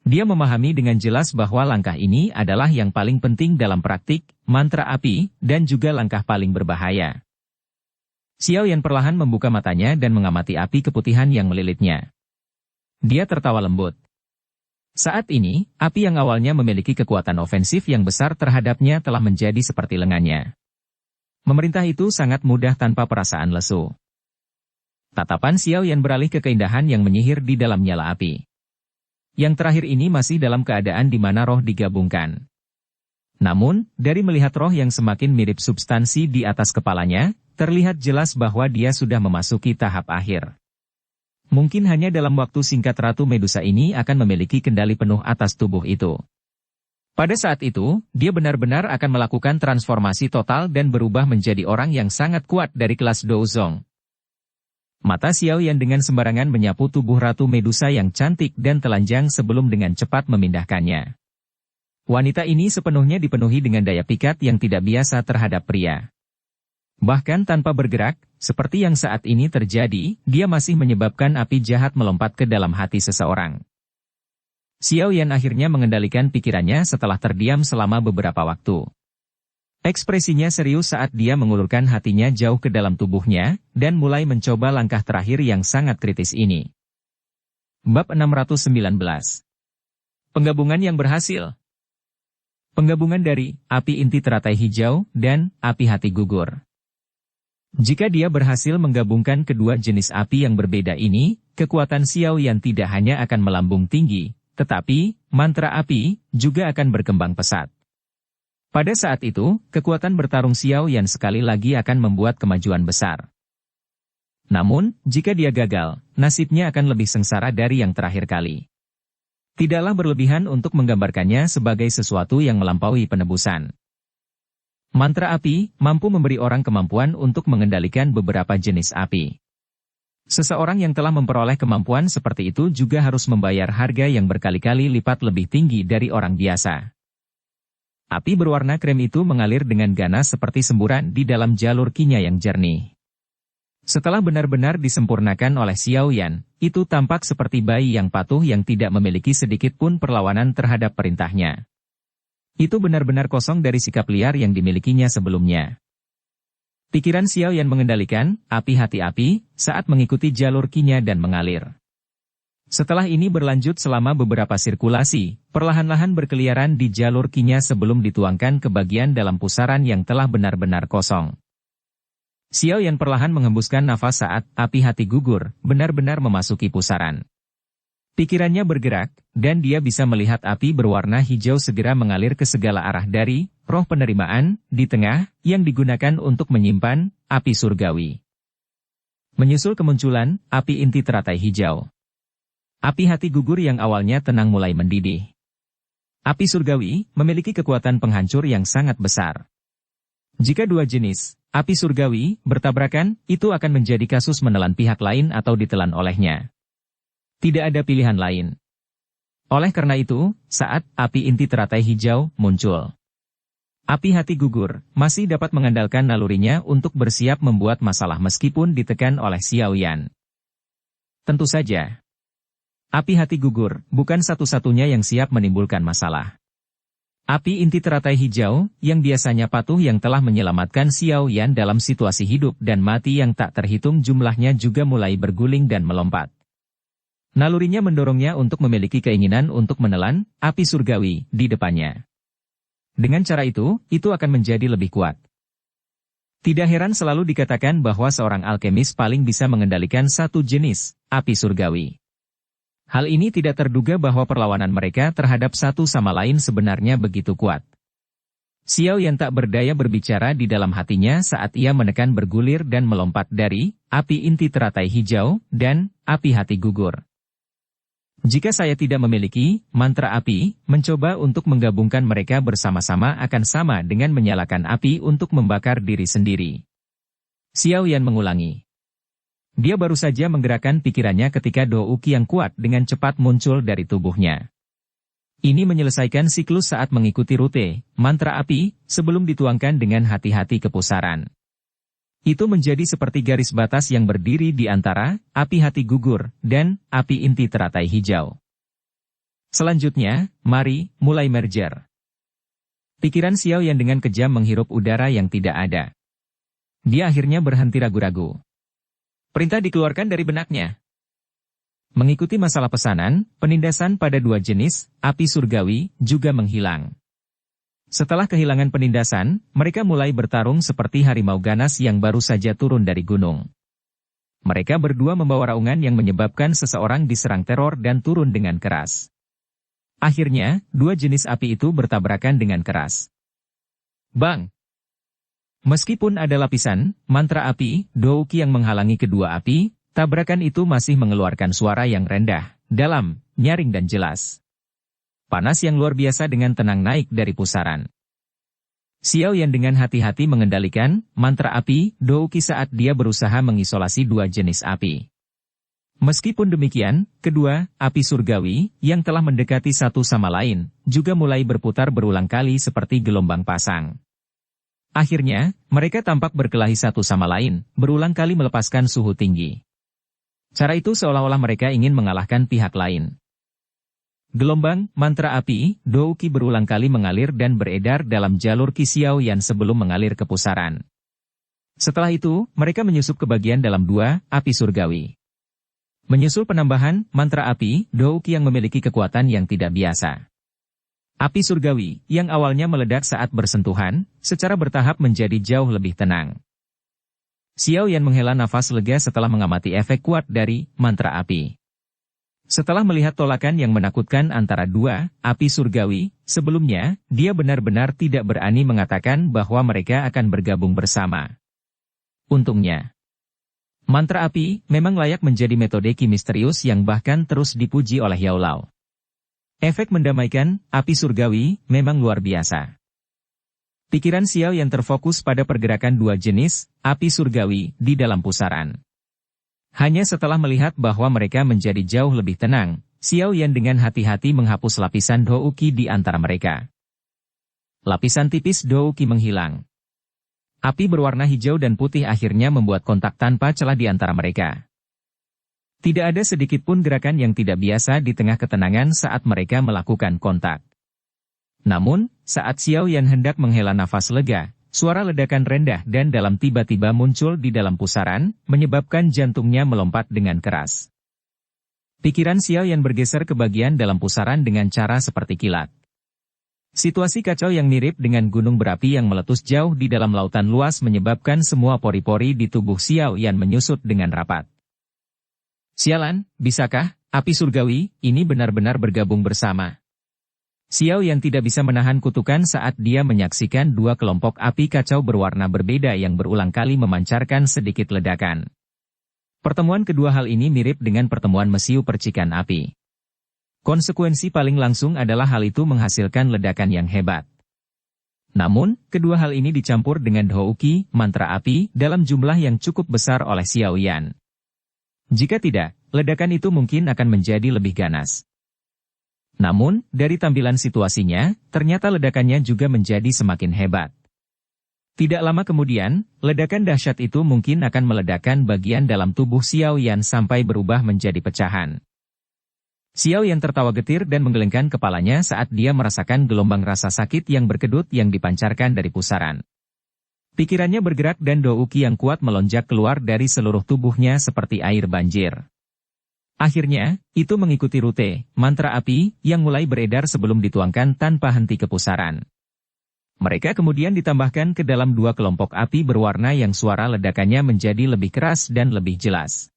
Dia memahami dengan jelas bahwa langkah ini adalah yang paling penting dalam praktik mantra api dan juga langkah paling berbahaya. Xiao Yan perlahan membuka matanya dan mengamati api keputihan yang melilitnya. Dia tertawa lembut. Saat ini, api yang awalnya memiliki kekuatan ofensif yang besar terhadapnya telah menjadi seperti lengannya. Memerintah itu sangat mudah tanpa perasaan lesu. Tatapan Xiao Yan beralih ke keindahan yang menyihir di dalam nyala api. Yang terakhir ini masih dalam keadaan di mana roh digabungkan. Namun, dari melihat roh yang semakin mirip substansi di atas kepalanya, terlihat jelas bahwa dia sudah memasuki tahap akhir. Mungkin hanya dalam waktu singkat Ratu Medusa ini akan memiliki kendali penuh atas tubuh itu. Pada saat itu, dia benar-benar akan melakukan transformasi total dan berubah menjadi orang yang sangat kuat dari kelas Douzong. Mata Xiao Yan dengan sembarangan menyapu tubuh Ratu Medusa yang cantik dan telanjang sebelum dengan cepat memindahkannya. Wanita ini sepenuhnya dipenuhi dengan daya pikat yang tidak biasa terhadap pria. Bahkan tanpa bergerak, seperti yang saat ini terjadi, dia masih menyebabkan api jahat melompat ke dalam hati seseorang. Xiao Yan akhirnya mengendalikan pikirannya setelah terdiam selama beberapa waktu. Ekspresinya serius saat dia mengulurkan hatinya jauh ke dalam tubuhnya, dan mulai mencoba langkah terakhir yang sangat kritis ini. Bab 619. Penggabungan yang berhasil. Penggabungan dari api inti teratai hijau dan api hati gugur. Jika dia berhasil menggabungkan kedua jenis api yang berbeda ini, kekuatan Xiao Yan tidak hanya akan melambung tinggi, tetapi mantra api juga akan berkembang pesat. Pada saat itu, kekuatan bertarung Xiao Yan sekali lagi akan membuat kemajuan besar. Namun, jika dia gagal, nasibnya akan lebih sengsara dari yang terakhir kali. Tidaklah berlebihan untuk menggambarkannya sebagai sesuatu yang melampaui penebusan. Mantra api mampu memberi orang kemampuan untuk mengendalikan beberapa jenis api. Seseorang yang telah memperoleh kemampuan seperti itu juga harus membayar harga yang berkali-kali lipat lebih tinggi dari orang biasa. Api berwarna krem itu mengalir dengan ganas seperti semburan di dalam jalur kinya yang jernih. Setelah benar-benar disempurnakan oleh Xiao Yan, itu tampak seperti bayi yang patuh yang tidak memiliki sedikit pun perlawanan terhadap perintahnya. Itu benar-benar kosong dari sikap liar yang dimilikinya sebelumnya. Pikiran Xiao Yan mengendalikan api hati api saat mengikuti jalur kinya dan mengalir. Setelah ini berlanjut selama beberapa sirkulasi, perlahan-lahan berkeliaran di jalur kinya sebelum dituangkan ke bagian dalam pusaran yang telah benar-benar kosong. Xiao Yan perlahan menghembuskan nafas saat api hati gugur, benar-benar memasuki pusaran. Pikirannya bergerak, dan dia bisa melihat api berwarna hijau segera mengalir ke segala arah dari roh penerimaan di tengah yang digunakan untuk menyimpan api surgawi. Menyusul kemunculan api inti teratai hijau. Api hati gugur yang awalnya tenang mulai mendidih. Api surgawi memiliki kekuatan penghancur yang sangat besar. Jika dua jenis api surgawi bertabrakan, itu akan menjadi kasus menelan pihak lain atau ditelan olehnya. Tidak ada pilihan lain. Oleh karena itu, saat api inti teratai hijau muncul, api hati gugur masih dapat mengandalkan nalurinya untuk bersiap membuat masalah meskipun ditekan oleh Xiao Yan. Tentu saja, api hati gugur bukan satu-satunya yang siap menimbulkan masalah. Api inti teratai hijau, yang biasanya patuh yang telah menyelamatkan Xiao Yan dalam situasi hidup dan mati yang tak terhitung jumlahnya juga mulai berguling dan melompat. Nalurinya mendorongnya untuk memiliki keinginan untuk menelan api surgawi di depannya. Dengan cara itu akan menjadi lebih kuat. Tidak heran selalu dikatakan bahwa seorang alkemis paling bisa mengendalikan satu jenis api surgawi. Hal ini tidak terduga bahwa perlawanan mereka terhadap satu sama lain sebenarnya begitu kuat. Xiao Yan tak berdaya berbicara di dalam hatinya saat ia menekan bergulir dan melompat dari api inti teratai hijau dan api hati gugur. Jika saya tidak memiliki mantra api, mencoba untuk menggabungkan mereka bersama-sama akan sama dengan menyalakan api untuk membakar diri sendiri. Xiao Yan mengulangi. Dia baru saja menggerakkan pikirannya ketika Douki yang kuat dengan cepat muncul dari tubuhnya. Ini menyelesaikan siklus saat mengikuti rute mantra api sebelum dituangkan dengan hati-hati ke pusaran. Itu menjadi seperti garis batas yang berdiri di antara api hati gugur dan api inti teratai hijau. Selanjutnya, mari mulai merger. Pikiran Xiao Yan dengan kejam menghirup udara yang tidak ada. Dia akhirnya berhenti ragu-ragu. Perintah dikeluarkan dari benaknya. Mengikuti masalah pesanan, penindasan pada dua jenis api surgawi juga menghilang. Setelah kehilangan penindasan, mereka mulai bertarung seperti harimau ganas yang baru saja turun dari gunung. Mereka berdua membawa raungan yang menyebabkan seseorang diserang teror dan turun dengan keras. Akhirnya, dua jenis api itu bertabrakan dengan keras. Bang! Meskipun ada lapisan mantra api, Douki yang menghalangi kedua api, tabrakan itu masih mengeluarkan suara yang rendah, dalam, nyaring dan jelas. Panas yang luar biasa dengan tenang naik dari pusaran. Xiao Yan dengan hati-hati mengendalikan mantra api Douki saat dia berusaha mengisolasi dua jenis api. Meskipun demikian, kedua api surgawi yang telah mendekati satu sama lain juga mulai berputar berulang kali seperti gelombang pasang. Akhirnya, mereka tampak berkelahi satu sama lain, berulang kali melepaskan suhu tinggi. Cara itu seolah-olah mereka ingin mengalahkan pihak lain. Gelombang mantra api Douki berulang kali mengalir dan beredar dalam jalur Qi Xiao Yan sebelum mengalir ke pusaran. Setelah itu, mereka menyusup ke bagian dalam dua api surgawi. Menyusul penambahan mantra api Douki yang memiliki kekuatan yang tidak biasa. Api surgawi, yang awalnya meledak saat bersentuhan, secara bertahap menjadi jauh lebih tenang. Xiao Yan menghela nafas lega setelah mengamati efek kuat dari mantra api. Setelah melihat tolakan yang menakutkan antara dua api surgawi, sebelumnya, dia benar-benar tidak berani mengatakan bahwa mereka akan bergabung bersama. Untungnya, mantra api memang layak menjadi metode ki misterius yang bahkan terus dipuji oleh Yao Lao. Efek mendamaikan, api surgawi, memang luar biasa. Pikiran Xiao Yan terfokus pada pergerakan dua jenis, api surgawi, di dalam pusaran. Hanya setelah melihat bahwa mereka menjadi jauh lebih tenang, Xiao Yan dengan hati-hati menghapus lapisan Douqi di antara mereka. Lapisan tipis Douqi menghilang. Api berwarna hijau dan putih akhirnya membuat kontak tanpa celah di antara mereka. Tidak ada sedikit pun gerakan yang tidak biasa di tengah ketenangan saat mereka melakukan kontak. Namun, saat Xiao Yan hendak menghela nafas lega, suara ledakan rendah dan dalam tiba-tiba muncul di dalam pusaran, menyebabkan jantungnya melompat dengan keras. Pikiran Xiao Yan bergeser ke bagian dalam pusaran dengan cara seperti kilat. Situasi kacau yang mirip dengan gunung berapi yang meletus jauh di dalam lautan luas menyebabkan semua pori-pori di tubuh Xiao Yan menyusut dengan rapat. Sialan, bisakah, api surgawi, ini benar-benar bergabung bersama? Xiao Yan tidak bisa menahan kutukan saat dia menyaksikan dua kelompok api kacau berwarna berbeda yang berulang kali memancarkan sedikit ledakan. Pertemuan kedua hal ini mirip dengan pertemuan mesiu percikan api. Konsekuensi paling langsung adalah hal itu menghasilkan ledakan yang hebat. Namun, kedua hal ini dicampur dengan Douqi, mantra api, dalam jumlah yang cukup besar oleh Xiao Yan. Jika tidak, ledakan itu mungkin akan menjadi lebih ganas. Namun, dari tampilan situasinya, ternyata ledakannya juga menjadi semakin hebat. Tidak lama kemudian, ledakan dahsyat itu mungkin akan meledakkan bagian dalam tubuh Xiao Yan sampai berubah menjadi pecahan. Xiao Yan tertawa getir dan menggelengkan kepalanya saat dia merasakan gelombang rasa sakit yang berkedut yang dipancarkan dari pusaran. Pikirannya bergerak dan Douqi yang kuat melonjak keluar dari seluruh tubuhnya seperti air banjir. Akhirnya, itu mengikuti rute, mantra api, yang mulai beredar sebelum dituangkan tanpa henti ke pusaran. Mereka kemudian ditambahkan ke dalam dua kelompok api berwarna yang suara ledakannya menjadi lebih keras dan lebih jelas.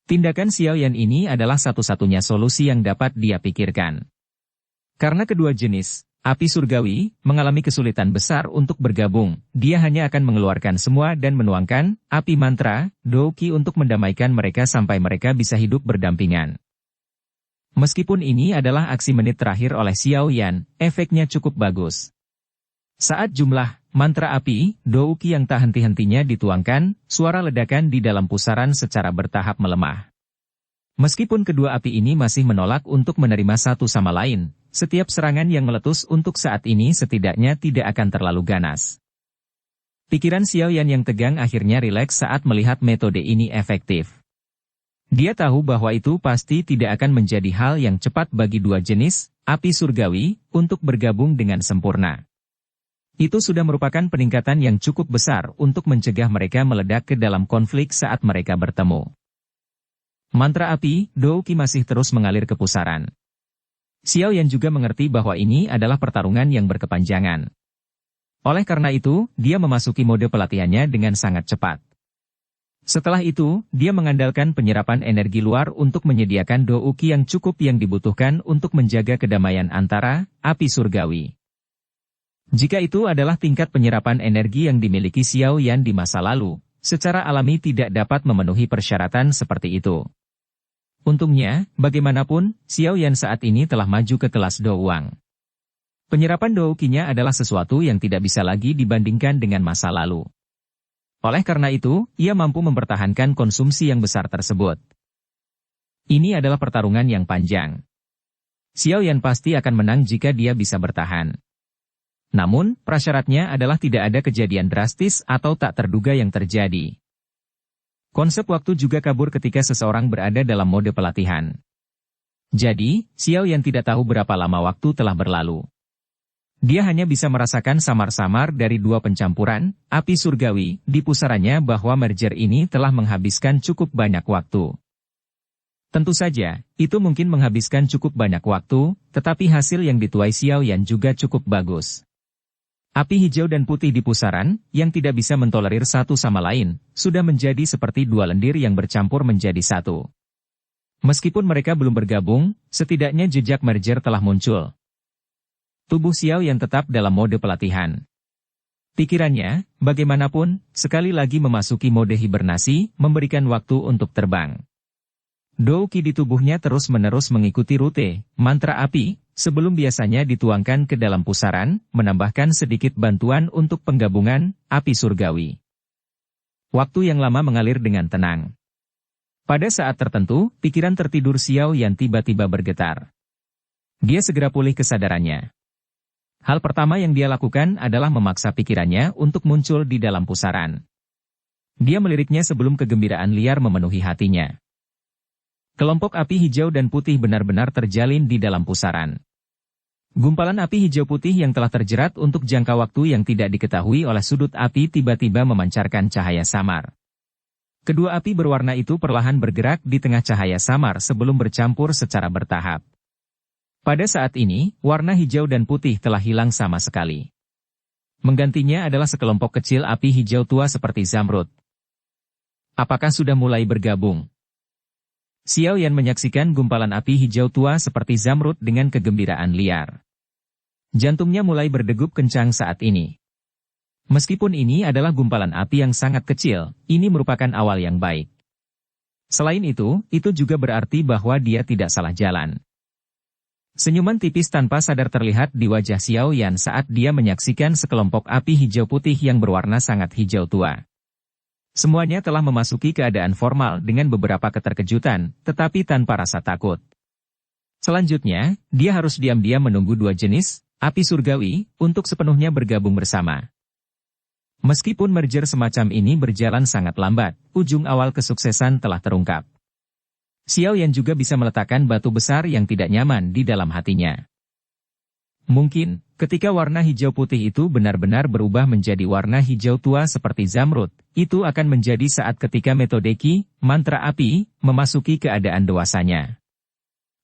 Tindakan Xiao Yan ini adalah satu-satunya solusi yang dapat dia pikirkan. Karena kedua jenis, api surgawi, mengalami kesulitan besar untuk bergabung, dia hanya akan mengeluarkan semua dan menuangkan api mantra, Douqi untuk mendamaikan mereka sampai mereka bisa hidup berdampingan. Meskipun ini adalah aksi menit terakhir oleh Xiao Yan, efeknya cukup bagus. Saat jumlah mantra api, Douqi yang tak henti-hentinya dituangkan, suara ledakan di dalam pusaran secara bertahap melemah. Meskipun kedua api ini masih menolak untuk menerima satu sama lain, setiap serangan yang meletus untuk saat ini setidaknya tidak akan terlalu ganas. Pikiran Xiao Yan yang tegang akhirnya rileks saat melihat metode ini efektif. Dia tahu bahwa itu pasti tidak akan menjadi hal yang cepat bagi dua jenis, api surgawi, untuk bergabung dengan sempurna. Itu sudah merupakan peningkatan yang cukup besar untuk mencegah mereka meledak ke dalam konflik saat mereka bertemu. Mantra api, Douqi masih terus mengalir ke pusaran. Xiao Yan juga mengerti bahwa ini adalah pertarungan yang berkepanjangan. Oleh karena itu, dia memasuki mode pelatihannya dengan sangat cepat. Setelah itu, dia mengandalkan penyerapan energi luar untuk menyediakan Douqi yang cukup yang dibutuhkan untuk menjaga kedamaian antara api surgawi. Jika itu adalah tingkat penyerapan energi yang dimiliki Xiao Yan di masa lalu, secara alami tidak dapat memenuhi persyaratan seperti itu. Untungnya, bagaimanapun, Xiao Yan saat ini telah maju ke kelas Douang. Penyerapan Douqinya adalah sesuatu yang tidak bisa lagi dibandingkan dengan masa lalu. Oleh karena itu, ia mampu mempertahankan konsumsi yang besar tersebut. Ini adalah pertarungan yang panjang. Xiao Yan pasti akan menang jika dia bisa bertahan. Namun, prasyaratnya adalah tidak ada kejadian drastis atau tak terduga yang terjadi. Konsep waktu juga kabur ketika seseorang berada dalam mode pelatihan. Jadi, Xiao Yan tidak tahu berapa lama waktu telah berlalu. Dia hanya bisa merasakan samar-samar dari dua pencampuran, api surgawi, di pusarannya bahwa merger ini telah menghabiskan cukup banyak waktu. Tentu saja, itu mungkin menghabiskan cukup banyak waktu, tetapi hasil yang dituai Xiao Yan juga cukup bagus. Api hijau dan putih di pusaran, yang tidak bisa mentolerir satu sama lain, sudah menjadi seperti dua lendir yang bercampur menjadi satu. Meskipun mereka belum bergabung, setidaknya jejak merger telah muncul. Tubuh Xiao Yan tetap dalam mode pelatihan. Pikirannya, bagaimanapun, sekali lagi memasuki mode hibernasi, memberikan waktu untuk terbang. Douqi di tubuhnya terus-menerus mengikuti rute mantra api, sebelum biasanya dituangkan ke dalam pusaran, menambahkan sedikit bantuan untuk penggabungan api surgawi. Waktu yang lama mengalir dengan tenang. Pada saat tertentu, pikiran tertidur Xiao Yan tiba-tiba bergetar. Dia segera pulih kesadarannya. Hal pertama yang dia lakukan adalah memaksa pikirannya untuk muncul di dalam pusaran. Dia meliriknya sebelum kegembiraan liar memenuhi hatinya. Kelompok api hijau dan putih benar-benar terjalin di dalam pusaran. Gumpalan api hijau putih yang telah terjerat untuk jangka waktu yang tidak diketahui oleh sudut api tiba-tiba memancarkan cahaya samar. Kedua api berwarna itu perlahan bergerak di tengah cahaya samar sebelum bercampur secara bertahap. Pada saat ini, warna hijau dan putih telah hilang sama sekali. Menggantinya adalah sekelompok kecil api hijau tua seperti zamrud. Apakah sudah mulai bergabung? Xiao Yan menyaksikan gumpalan api hijau tua seperti zamrud dengan kegembiraan liar. Jantungnya mulai berdegup kencang saat ini. Meskipun ini adalah gumpalan api yang sangat kecil, ini merupakan awal yang baik. Selain itu juga berarti bahwa dia tidak salah jalan. Senyuman tipis tanpa sadar terlihat di wajah Xiao Yan saat dia menyaksikan sekelompok api hijau putih yang berwarna sangat hijau tua. Semuanya telah memasuki keadaan formal dengan beberapa keterkejutan, tetapi tanpa rasa takut. Selanjutnya, dia harus diam-diam menunggu dua jenis api surgawi untuk sepenuhnya bergabung bersama. Meskipun merger semacam ini berjalan sangat lambat, ujung awal kesuksesan telah terungkap. Xiao Yan juga bisa meletakkan batu besar yang tidak nyaman di dalam hatinya. Mungkin, ketika warna hijau putih itu benar-benar berubah menjadi warna hijau tua seperti zamrud, itu akan menjadi saat ketika metode Qi, mantra api, memasuki keadaan dewasanya.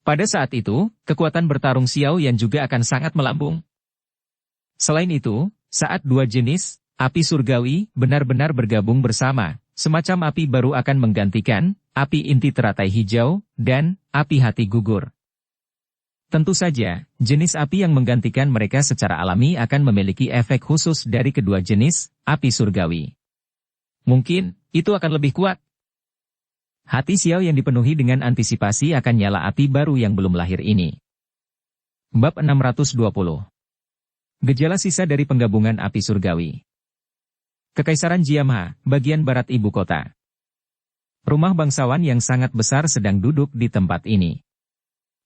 Pada saat itu, kekuatan bertarung Xiao Yan juga akan sangat melambung. Selain itu, saat dua jenis api surgawi benar-benar bergabung bersama, semacam api baru akan menggantikan api inti teratai hijau dan api hati gugur. Tentu saja, jenis api yang menggantikan mereka secara alami akan memiliki efek khusus dari kedua jenis api surgawi. Mungkin, itu akan lebih kuat. Hati Xiao yang dipenuhi dengan antisipasi akan nyala api baru yang belum lahir ini. Bab 620. Gejala sisa dari penggabungan api surgawi. Kekaisaran Jiamha, bagian barat ibu kota. Rumah bangsawan yang sangat besar sedang duduk di tempat ini.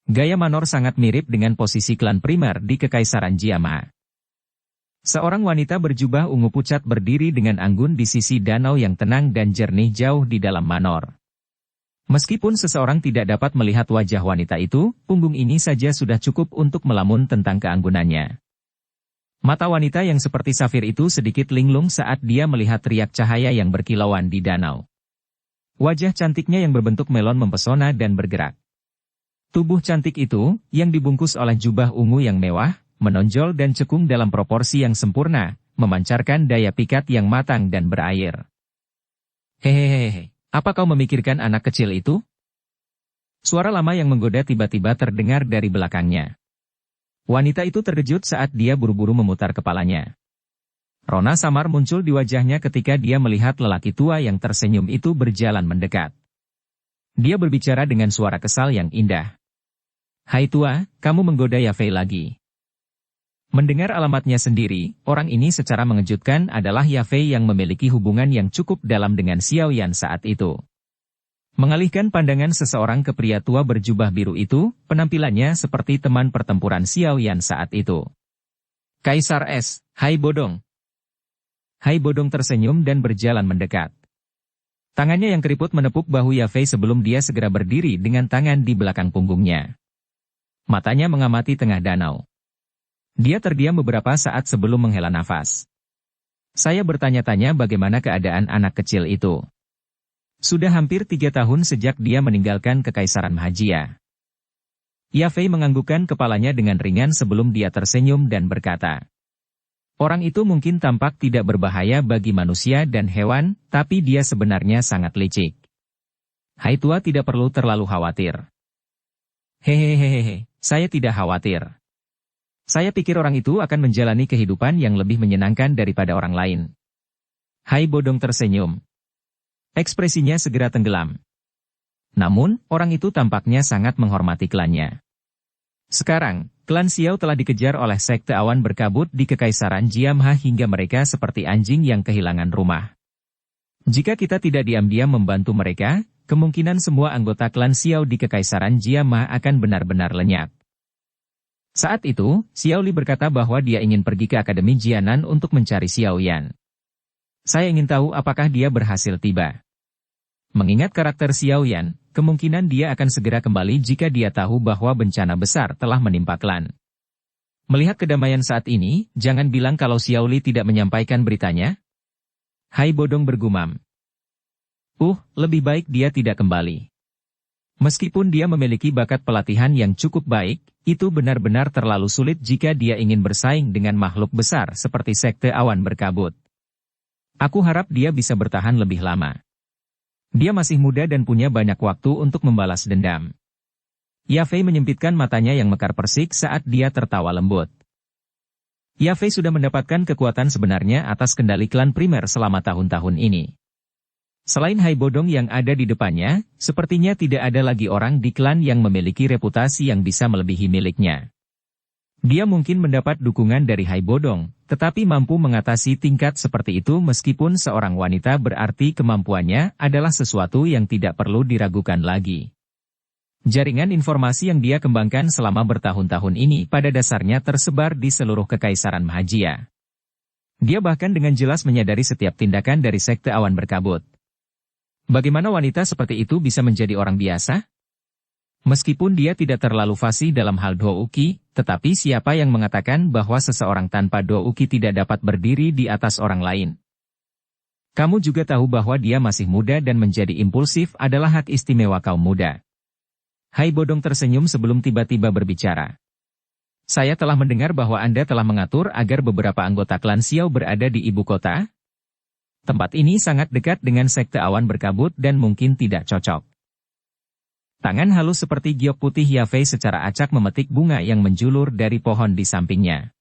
Gaya manor sangat mirip dengan posisi klan primer di Kekaisaran Jiamha. Seorang wanita berjubah ungu pucat berdiri dengan anggun di sisi danau yang tenang dan jernih jauh di dalam manor. Meskipun seseorang tidak dapat melihat wajah wanita itu, punggung ini saja sudah cukup untuk melamun tentang keanggunannya. Mata wanita yang seperti safir itu sedikit linglung saat dia melihat riak cahaya yang berkilauan di danau. Wajah cantiknya yang berbentuk melon mempesona dan bergerak. Tubuh cantik itu, yang dibungkus oleh jubah ungu yang mewah, menonjol dan cekung dalam proporsi yang sempurna, memancarkan daya pikat yang matang dan berair. Hehehe, apa kau memikirkan anak kecil itu? Suara lama yang menggoda tiba-tiba terdengar dari belakangnya. Wanita itu terkejut saat dia buru-buru memutar kepalanya. Rona samar muncul di wajahnya ketika dia melihat lelaki tua yang tersenyum itu berjalan mendekat. Dia berbicara dengan suara kesal yang indah. Hai tua, kamu menggoda Yafei lagi. Mendengar alamatnya sendiri, orang ini secara mengejutkan adalah Yafei yang memiliki hubungan yang cukup dalam dengan Xiao Yan saat itu. Mengalihkan pandangan seseorang ke pria tua berjubah biru itu, penampilannya seperti teman pertempuran Xiao Yan saat itu. Kaisar Es, hai bodong. Hai bodong tersenyum dan berjalan mendekat. Tangannya yang keriput menepuk bahu Yafei sebelum dia segera berdiri dengan tangan di belakang punggungnya. Matanya mengamati tengah danau. Dia terdiam beberapa saat sebelum menghela nafas. Saya bertanya-tanya bagaimana keadaan anak kecil itu. Sudah hampir 3 tahun sejak dia meninggalkan Kekaisaran Mahajia. Yafei menganggukkan kepalanya dengan ringan sebelum dia tersenyum dan berkata, orang itu mungkin tampak tidak berbahaya bagi manusia dan hewan, tapi dia sebenarnya sangat licik. Hai tua tidak perlu terlalu khawatir. Hehehehe, saya tidak khawatir. Saya pikir orang itu akan menjalani kehidupan yang lebih menyenangkan daripada orang lain. Hai bodong tersenyum. Ekspresinya segera tenggelam. Namun, orang itu tampaknya sangat menghormati klannya. Sekarang, klan Xiao telah dikejar oleh sekte awan berkabut di Kekaisaran Jiamha hingga mereka seperti anjing yang kehilangan rumah. Jika kita tidak diam-diam membantu mereka, kemungkinan semua anggota klan Xiao di Kekaisaran Jiamha akan benar-benar lenyap. Saat itu, Xiao Li berkata bahwa dia ingin pergi ke Akademi Jianan untuk mencari Xiao Yan. Saya ingin tahu apakah dia berhasil tiba. Mengingat karakter Xiao Yan, kemungkinan dia akan segera kembali jika dia tahu bahwa bencana besar telah menimpa klan. Melihat kedamaian saat ini, jangan bilang kalau Xiao Li tidak menyampaikan beritanya. Hai Bodong bergumam. Lebih baik dia tidak kembali. Meskipun dia memiliki bakat pelatihan yang cukup baik, itu benar-benar terlalu sulit jika dia ingin bersaing dengan makhluk besar seperti sekte awan berkabut. Aku harap dia bisa bertahan lebih lama. Dia masih muda dan punya banyak waktu untuk membalas dendam. Yafei menyempitkan matanya yang mekar persik saat dia tertawa lembut. Yafei sudah mendapatkan kekuatan sebenarnya atas kendali klan primer selama tahun-tahun ini. Selain Hai Bodong yang ada di depannya, sepertinya tidak ada lagi orang di klan yang memiliki reputasi yang bisa melebihi miliknya. Dia mungkin mendapat dukungan dari Hai Bodong, tetapi mampu mengatasi tingkat seperti itu meskipun seorang wanita berarti kemampuannya adalah sesuatu yang tidak perlu diragukan lagi. Jaringan informasi yang dia kembangkan selama bertahun-tahun ini pada dasarnya tersebar di seluruh Kekaisaran Mahajia. Dia bahkan dengan jelas menyadari setiap tindakan dari sekte awan berkabut. Bagaimana wanita seperti itu bisa menjadi orang biasa? Meskipun dia tidak terlalu fasih dalam hal douki, tetapi siapa yang mengatakan bahwa seseorang tanpa douki tidak dapat berdiri di atas orang lain? Kamu juga tahu bahwa dia masih muda dan menjadi impulsif adalah hak istimewa kaum muda. Hai Bodong tersenyum sebelum tiba-tiba berbicara. Saya telah mendengar bahwa Anda telah mengatur agar beberapa anggota klan Xiao berada di ibu kota. Tempat ini sangat dekat dengan sekte awan berkabut dan mungkin tidak cocok. Tangan halus seperti giok putih Yafei secara acak memetik bunga yang menjulur dari pohon di sampingnya.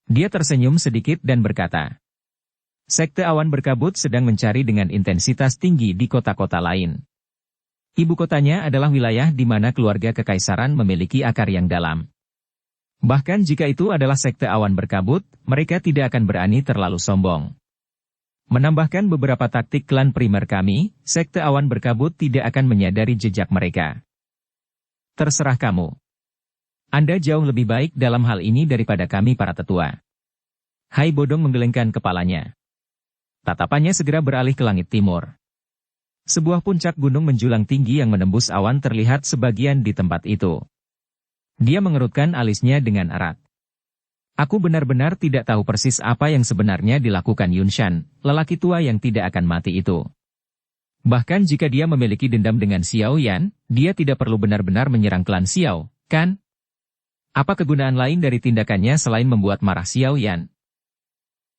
Dia tersenyum sedikit dan berkata, sekte awan berkabut sedang mencari dengan intensitas tinggi di kota-kota lain. Ibu kotanya adalah wilayah di mana keluarga kekaisaran memiliki akar yang dalam. Bahkan jika itu adalah sekte awan berkabut, mereka tidak akan berani terlalu sombong. Menambahkan beberapa taktik klan primer kami, sekte awan berkabut tidak akan menyadari jejak mereka. Terserah kamu. Anda jauh lebih baik dalam hal ini daripada kami para tetua. Hai Bodong menggelengkan kepalanya. Tatapannya segera beralih ke langit timur. Sebuah puncak gunung menjulang tinggi yang menembus awan terlihat sebagian di tempat itu. Dia mengerutkan alisnya dengan erat. Aku benar-benar tidak tahu persis apa yang sebenarnya dilakukan Yunshan, lelaki tua yang tidak akan mati itu. Bahkan jika dia memiliki dendam dengan Xiao Yan, dia tidak perlu benar-benar menyerang klan Xiao, kan? Apa kegunaan lain dari tindakannya selain membuat marah Xiao Yan?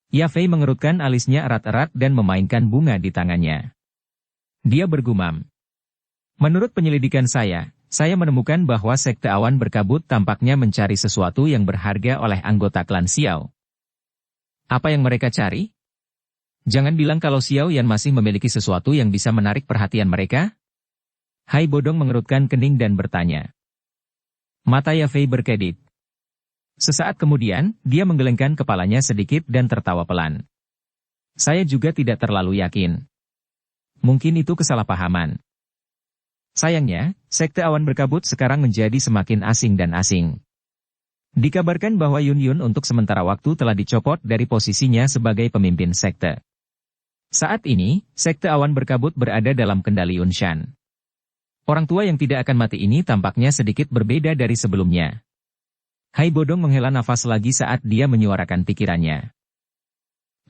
Yafei mengerutkan alisnya erat-erat dan memainkan bunga di tangannya. Dia bergumam. Menurut penyelidikan saya menemukan bahwa sekte awan berkabut tampaknya mencari sesuatu yang berharga oleh anggota klan Xiao. Apa yang mereka cari? Jangan bilang kalau Xiao Yan masih memiliki sesuatu yang bisa menarik perhatian mereka? Hai Bodong mengerutkan kening dan bertanya. Mata Yafei berkedip. Sesaat kemudian, dia menggelengkan kepalanya sedikit dan tertawa pelan. Saya juga tidak terlalu yakin. Mungkin itu kesalahpahaman. Sayangnya, sekte awan berkabut sekarang menjadi semakin asing dan asing. Dikabarkan bahwa Yun Yun untuk sementara waktu telah dicopot dari posisinya sebagai pemimpin sekte. Saat ini, sekte awan berkabut berada dalam kendali Yunshan. Orang tua yang tidak akan mati ini tampaknya sedikit berbeda dari sebelumnya. Hai Bodong menghela nafas lagi saat dia menyuarakan pikirannya.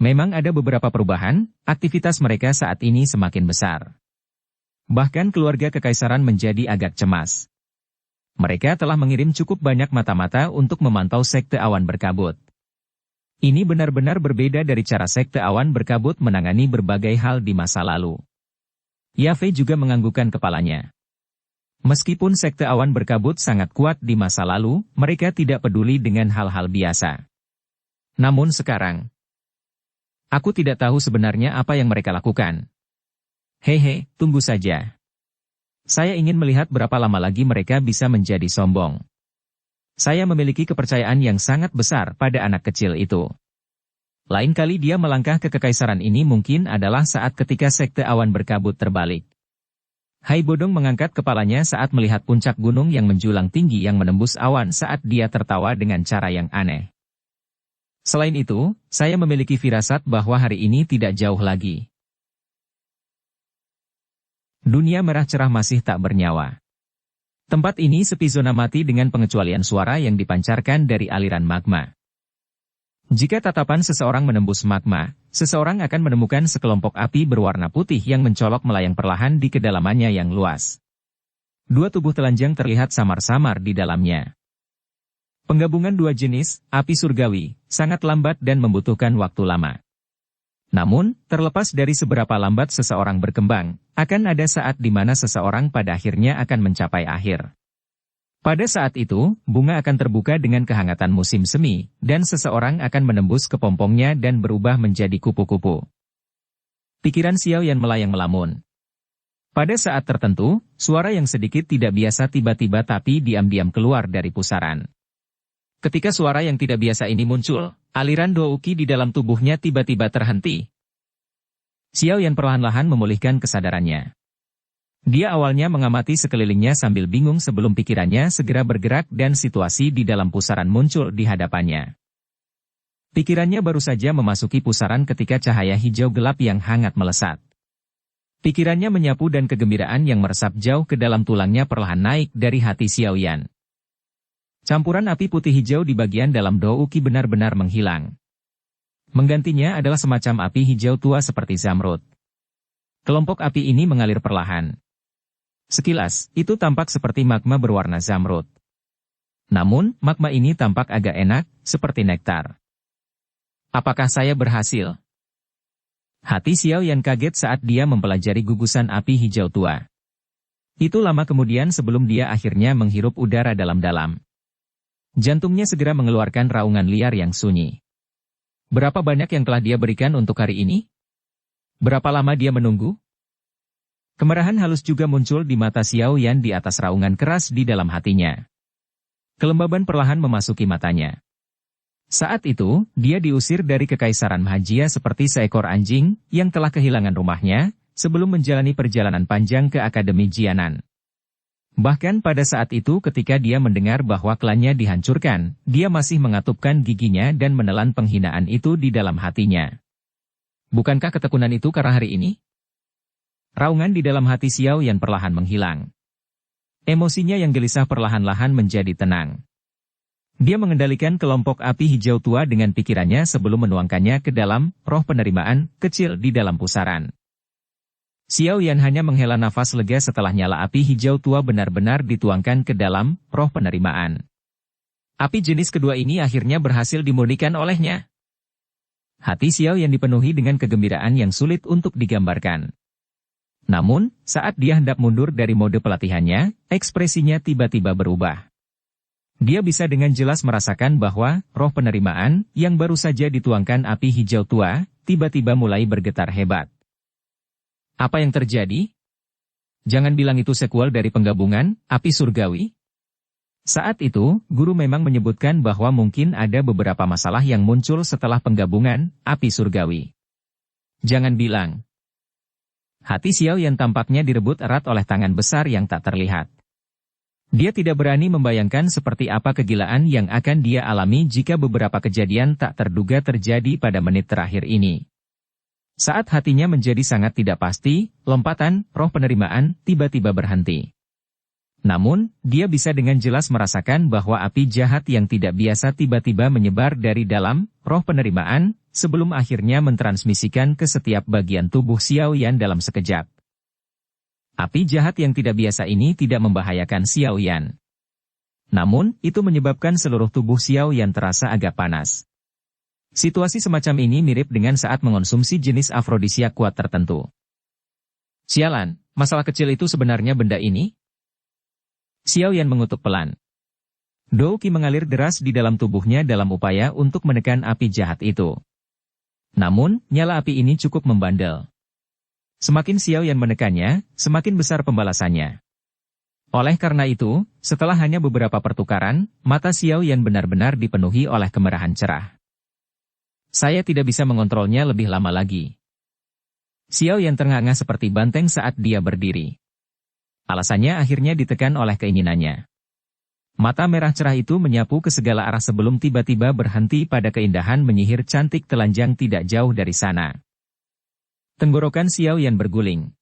Memang ada beberapa perubahan, aktivitas mereka saat ini semakin besar. Bahkan keluarga kekaisaran menjadi agak cemas. Mereka telah mengirim cukup banyak mata-mata untuk memantau sekte awan berkabut. Ini benar-benar berbeda dari cara sekte awan berkabut menangani berbagai hal di masa lalu. Yafei juga menganggukkan kepalanya. Meskipun sekte awan berkabut sangat kuat di masa lalu, mereka tidak peduli dengan hal-hal biasa. Namun sekarang, aku tidak tahu sebenarnya apa yang mereka lakukan. Hehe, tunggu saja. Saya ingin melihat berapa lama lagi mereka bisa menjadi sombong. Saya memiliki kepercayaan yang sangat besar pada anak kecil itu. Lain kali dia melangkah ke kekaisaran ini mungkin adalah saat ketika sekte awan berkabut terbalik. Hai Bodong mengangkat kepalanya saat melihat puncak gunung yang menjulang tinggi yang menembus awan saat dia tertawa dengan cara yang aneh. Selain itu, saya memiliki firasat bahwa hari ini tidak jauh lagi. Dunia merah cerah masih tak bernyawa. Tempat ini sepi zona mati dengan pengecualian suara yang dipancarkan dari aliran magma. Jika tatapan seseorang menembus magma, seseorang akan menemukan sekelompok api berwarna putih yang mencolok melayang perlahan di kedalamannya yang luas. Dua tubuh telanjang terlihat samar-samar di dalamnya. Penggabungan dua jenis, api surgawi, sangat lambat dan membutuhkan waktu lama. Namun, terlepas dari seberapa lambat seseorang berkembang, akan ada saat di mana seseorang pada akhirnya akan mencapai akhir. Pada saat itu, bunga akan terbuka dengan kehangatan musim semi, dan seseorang akan menembus kepompongnya dan berubah menjadi kupu-kupu. Pikiran Xiao Yan melayang melamun. Pada saat tertentu, suara yang sedikit tidak biasa tiba-tiba tapi diam-diam keluar dari pusaran. Ketika suara yang tidak biasa ini muncul, aliran douki di dalam tubuhnya tiba-tiba terhenti. Xiao Yan perlahan-lahan memulihkan kesadarannya. Dia awalnya mengamati sekelilingnya sambil bingung sebelum pikirannya segera bergerak dan situasi di dalam pusaran muncul di hadapannya. Pikirannya baru saja memasuki pusaran ketika cahaya hijau gelap yang hangat melesat. Pikirannya menyapu dan kegembiraan yang meresap jauh ke dalam tulangnya perlahan naik dari hati Xiao Yan. Campuran api putih hijau di bagian dalam douki benar-benar menghilang. Menggantinya adalah semacam api hijau tua seperti zamrud. Kelompok api ini mengalir perlahan. Sekilas, itu tampak seperti magma berwarna zamrud. Namun, magma ini tampak agak enak, seperti nektar. Apakah saya berhasil? Hati Xiao Yan kaget saat dia mempelajari gugusan api hijau tua. Itu lama kemudian sebelum dia akhirnya menghirup udara dalam-dalam. Jantungnya segera mengeluarkan raungan liar yang sunyi. Berapa banyak yang telah dia berikan untuk hari ini? Berapa lama dia menunggu? Kemerahan halus juga muncul di mata Xiao Yan di atas raungan keras di dalam hatinya. Kelembaban perlahan memasuki matanya. Saat itu, dia diusir dari kekaisaran Mahajia seperti seekor anjing yang telah kehilangan rumahnya sebelum menjalani perjalanan panjang ke Akademi Jianan. Bahkan pada saat itu ketika dia mendengar bahwa klannya dihancurkan, dia masih mengatupkan giginya dan menelan penghinaan itu di dalam hatinya. Bukankah ketekunan itu karena hari ini? Raungan di dalam hati Xiao Yan perlahan menghilang. Emosinya yang gelisah perlahan-lahan menjadi tenang. Dia mengendalikan kelompok api hijau tua dengan pikirannya sebelum menuangkannya ke dalam roh penerimaan kecil di dalam pusaran. Xiao Yan hanya menghela nafas lega setelah nyala api hijau tua benar-benar dituangkan ke dalam roh penerimaan. Api jenis kedua ini akhirnya berhasil dimurnikan olehnya. Hati Xiao Yan dipenuhi dengan kegembiraan yang sulit untuk digambarkan. Namun, saat dia hendak mundur dari mode pelatihannya, ekspresinya tiba-tiba berubah. Dia bisa dengan jelas merasakan bahwa roh penerimaan yang baru saja dituangkan api hijau tua, tiba-tiba mulai bergetar hebat. Apa yang terjadi? Jangan bilang itu sequel dari penggabungan api surgawi. Saat itu, guru memang menyebutkan bahwa mungkin ada beberapa masalah yang muncul setelah penggabungan api surgawi. Jangan bilang. Hati Xiao Yan tampaknya direbut erat oleh tangan besar yang tak terlihat. Dia tidak berani membayangkan seperti apa kegilaan yang akan dia alami jika beberapa kejadian tak terduga terjadi pada menit terakhir ini. Saat hatinya menjadi sangat tidak pasti, lompatan roh penerimaan tiba-tiba berhenti. Namun, dia bisa dengan jelas merasakan bahwa api jahat yang tidak biasa tiba-tiba menyebar dari dalam roh penerimaan, sebelum akhirnya mentransmisikan ke setiap bagian tubuh Xiao Yan dalam sekejap. Api jahat yang tidak biasa ini tidak membahayakan Xiao Yan. Namun, itu menyebabkan seluruh tubuh Xiao Yan terasa agak panas. Situasi semacam ini mirip dengan saat mengonsumsi jenis afrodisiak kuat tertentu. Sialan, masalah kecil itu sebenarnya benda ini? Xiao Yan mengutuk pelan. Douki mengalir deras di dalam tubuhnya dalam upaya untuk menekan api jahat itu. Namun, nyala api ini cukup membandel. Semakin Xiao Yan menekannya, semakin besar pembalasannya. Oleh karena itu, setelah hanya beberapa pertukaran, mata Xiao Yan benar-benar dipenuhi oleh kemerahan cerah. Saya tidak bisa mengontrolnya lebih lama lagi. Xiao Yan ternganga seperti banteng saat dia berdiri. Alasannya akhirnya ditekan oleh keinginannya. Mata merah cerah itu menyapu ke segala arah sebelum tiba-tiba berhenti pada keindahan menyihir cantik telanjang tidak jauh dari sana. Tenggorokan Xiao Yan berguling.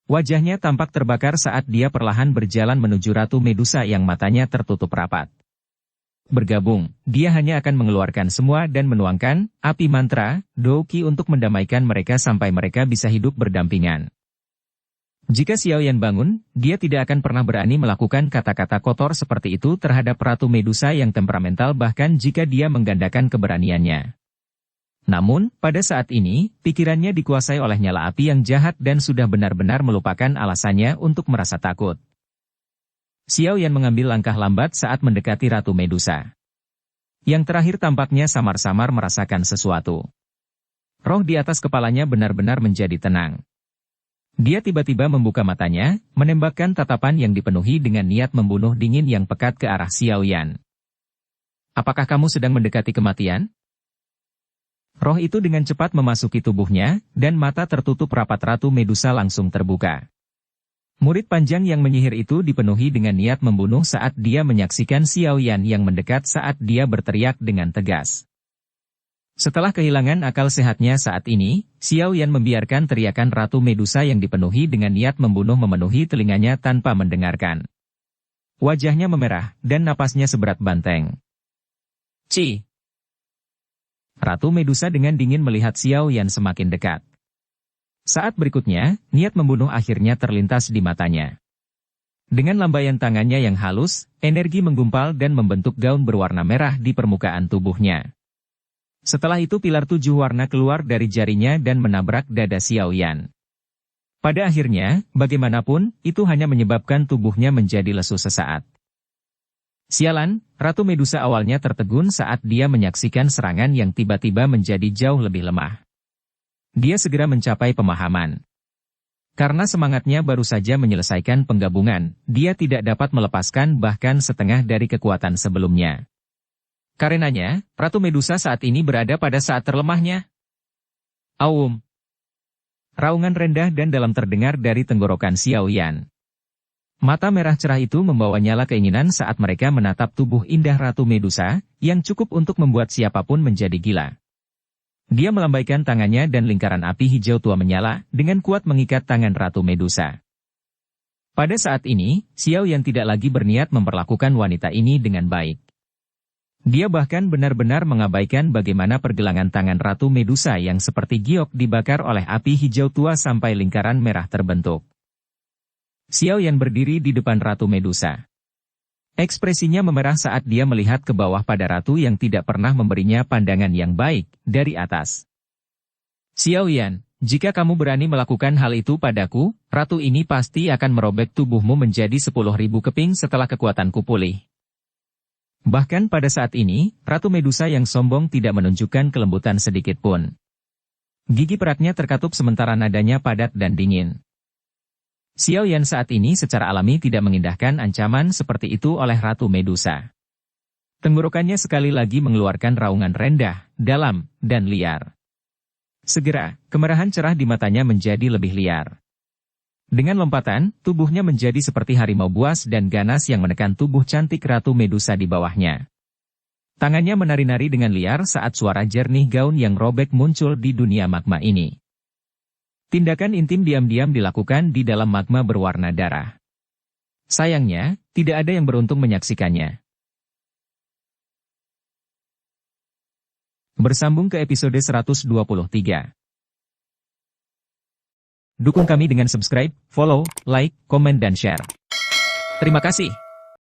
Wajahnya tampak terbakar saat dia perlahan berjalan menuju Ratu Medusa yang matanya tertutup rapat. Bergabung, dia hanya akan mengeluarkan semua dan menuangkan api mantra, Douqi untuk mendamaikan mereka sampai mereka bisa hidup berdampingan. Jika Xiao Yan bangun, dia tidak akan pernah berani melakukan kata-kata kotor seperti itu terhadap Ratu Medusa yang temperamental bahkan jika dia menggandakan keberaniannya. Namun, pada saat ini, pikirannya dikuasai oleh nyala api yang jahat dan sudah benar-benar melupakan alasannya untuk merasa takut. Xiao Yan mengambil langkah lambat saat mendekati Ratu Medusa. Yang terakhir tampaknya samar-samar merasakan sesuatu. Roh di atas kepalanya benar-benar menjadi tenang. Dia tiba-tiba membuka matanya, menembakkan tatapan yang dipenuhi dengan niat membunuh dingin yang pekat ke arah Xiao Yan. Apakah kamu sedang mendekati kematian? Roh itu dengan cepat memasuki tubuhnya, dan mata tertutup rapat Ratu Medusa langsung terbuka. Murid panjang yang menyihir itu dipenuhi dengan niat membunuh saat dia menyaksikan Xiao Yan yang mendekat saat dia berteriak dengan tegas. Setelah kehilangan akal sehatnya saat ini, Xiao Yan membiarkan teriakan Ratu Medusa yang dipenuhi dengan niat membunuh memenuhi telinganya tanpa mendengarkan. Wajahnya memerah, dan napasnya seberat banteng. Ci! Ratu Medusa dengan dingin melihat Xiao Yan semakin dekat. Saat berikutnya, niat membunuh akhirnya terlintas di matanya. Dengan lambaian tangannya yang halus, energi menggumpal dan membentuk gaun berwarna merah di permukaan tubuhnya. Setelah itu pilar 7 warna keluar dari jarinya dan menabrak dada Xiao Yan. Pada akhirnya, bagaimanapun, itu hanya menyebabkan tubuhnya menjadi lesu sesaat. Sialan, Ratu Medusa awalnya tertegun saat dia menyaksikan serangan yang tiba-tiba menjadi jauh lebih lemah. Dia segera mencapai pemahaman. Karena semangatnya baru saja menyelesaikan penggabungan, dia tidak dapat melepaskan bahkan setengah dari kekuatan sebelumnya. Karenanya, Ratu Medusa saat ini berada pada saat terlemahnya. Aum! Raungan rendah dan dalam terdengar dari tenggorokan Xiao Yan. Mata merah cerah itu membawa nyala keinginan saat mereka menatap tubuh indah Ratu Medusa, yang cukup untuk membuat siapapun menjadi gila. Dia melambaikan tangannya dan lingkaran api hijau tua menyala, dengan kuat mengikat tangan Ratu Medusa. Pada saat ini, Xiao Yan tidak lagi berniat memperlakukan wanita ini dengan baik. Dia bahkan benar-benar mengabaikan bagaimana pergelangan tangan Ratu Medusa yang seperti giok dibakar oleh api hijau tua sampai lingkaran merah terbentuk. Xiao Yan berdiri di depan Ratu Medusa. Ekspresinya memerah saat dia melihat ke bawah pada ratu yang tidak pernah memberinya pandangan yang baik dari atas. Xiao Yan, jika kamu berani melakukan hal itu padaku, ratu ini pasti akan merobek tubuhmu menjadi 10.000 keping setelah kekuatanku pulih. Bahkan pada saat ini, Ratu Medusa yang sombong tidak menunjukkan kelembutan sedikit pun. Gigi peratnya terkatup sementara nadanya padat dan dingin. Xiao Yan saat ini secara alami tidak mengindahkan ancaman seperti itu oleh Ratu Medusa. Tenggorokannya sekali lagi mengeluarkan raungan rendah, dalam, dan liar. Segera, kemerahan cerah di matanya menjadi lebih liar. Dengan lompatan, tubuhnya menjadi seperti harimau buas dan ganas yang menekan tubuh cantik Ratu Medusa di bawahnya. Tangannya menari-nari dengan liar saat suara jernih gaun yang robek muncul di dunia magma ini. Tindakan intim diam-diam dilakukan di dalam magma berwarna darah. Sayangnya, tidak ada yang beruntung menyaksikannya. Bersambung ke episode 123. Dukung kami dengan subscribe, follow, like, komen dan share. Terima kasih.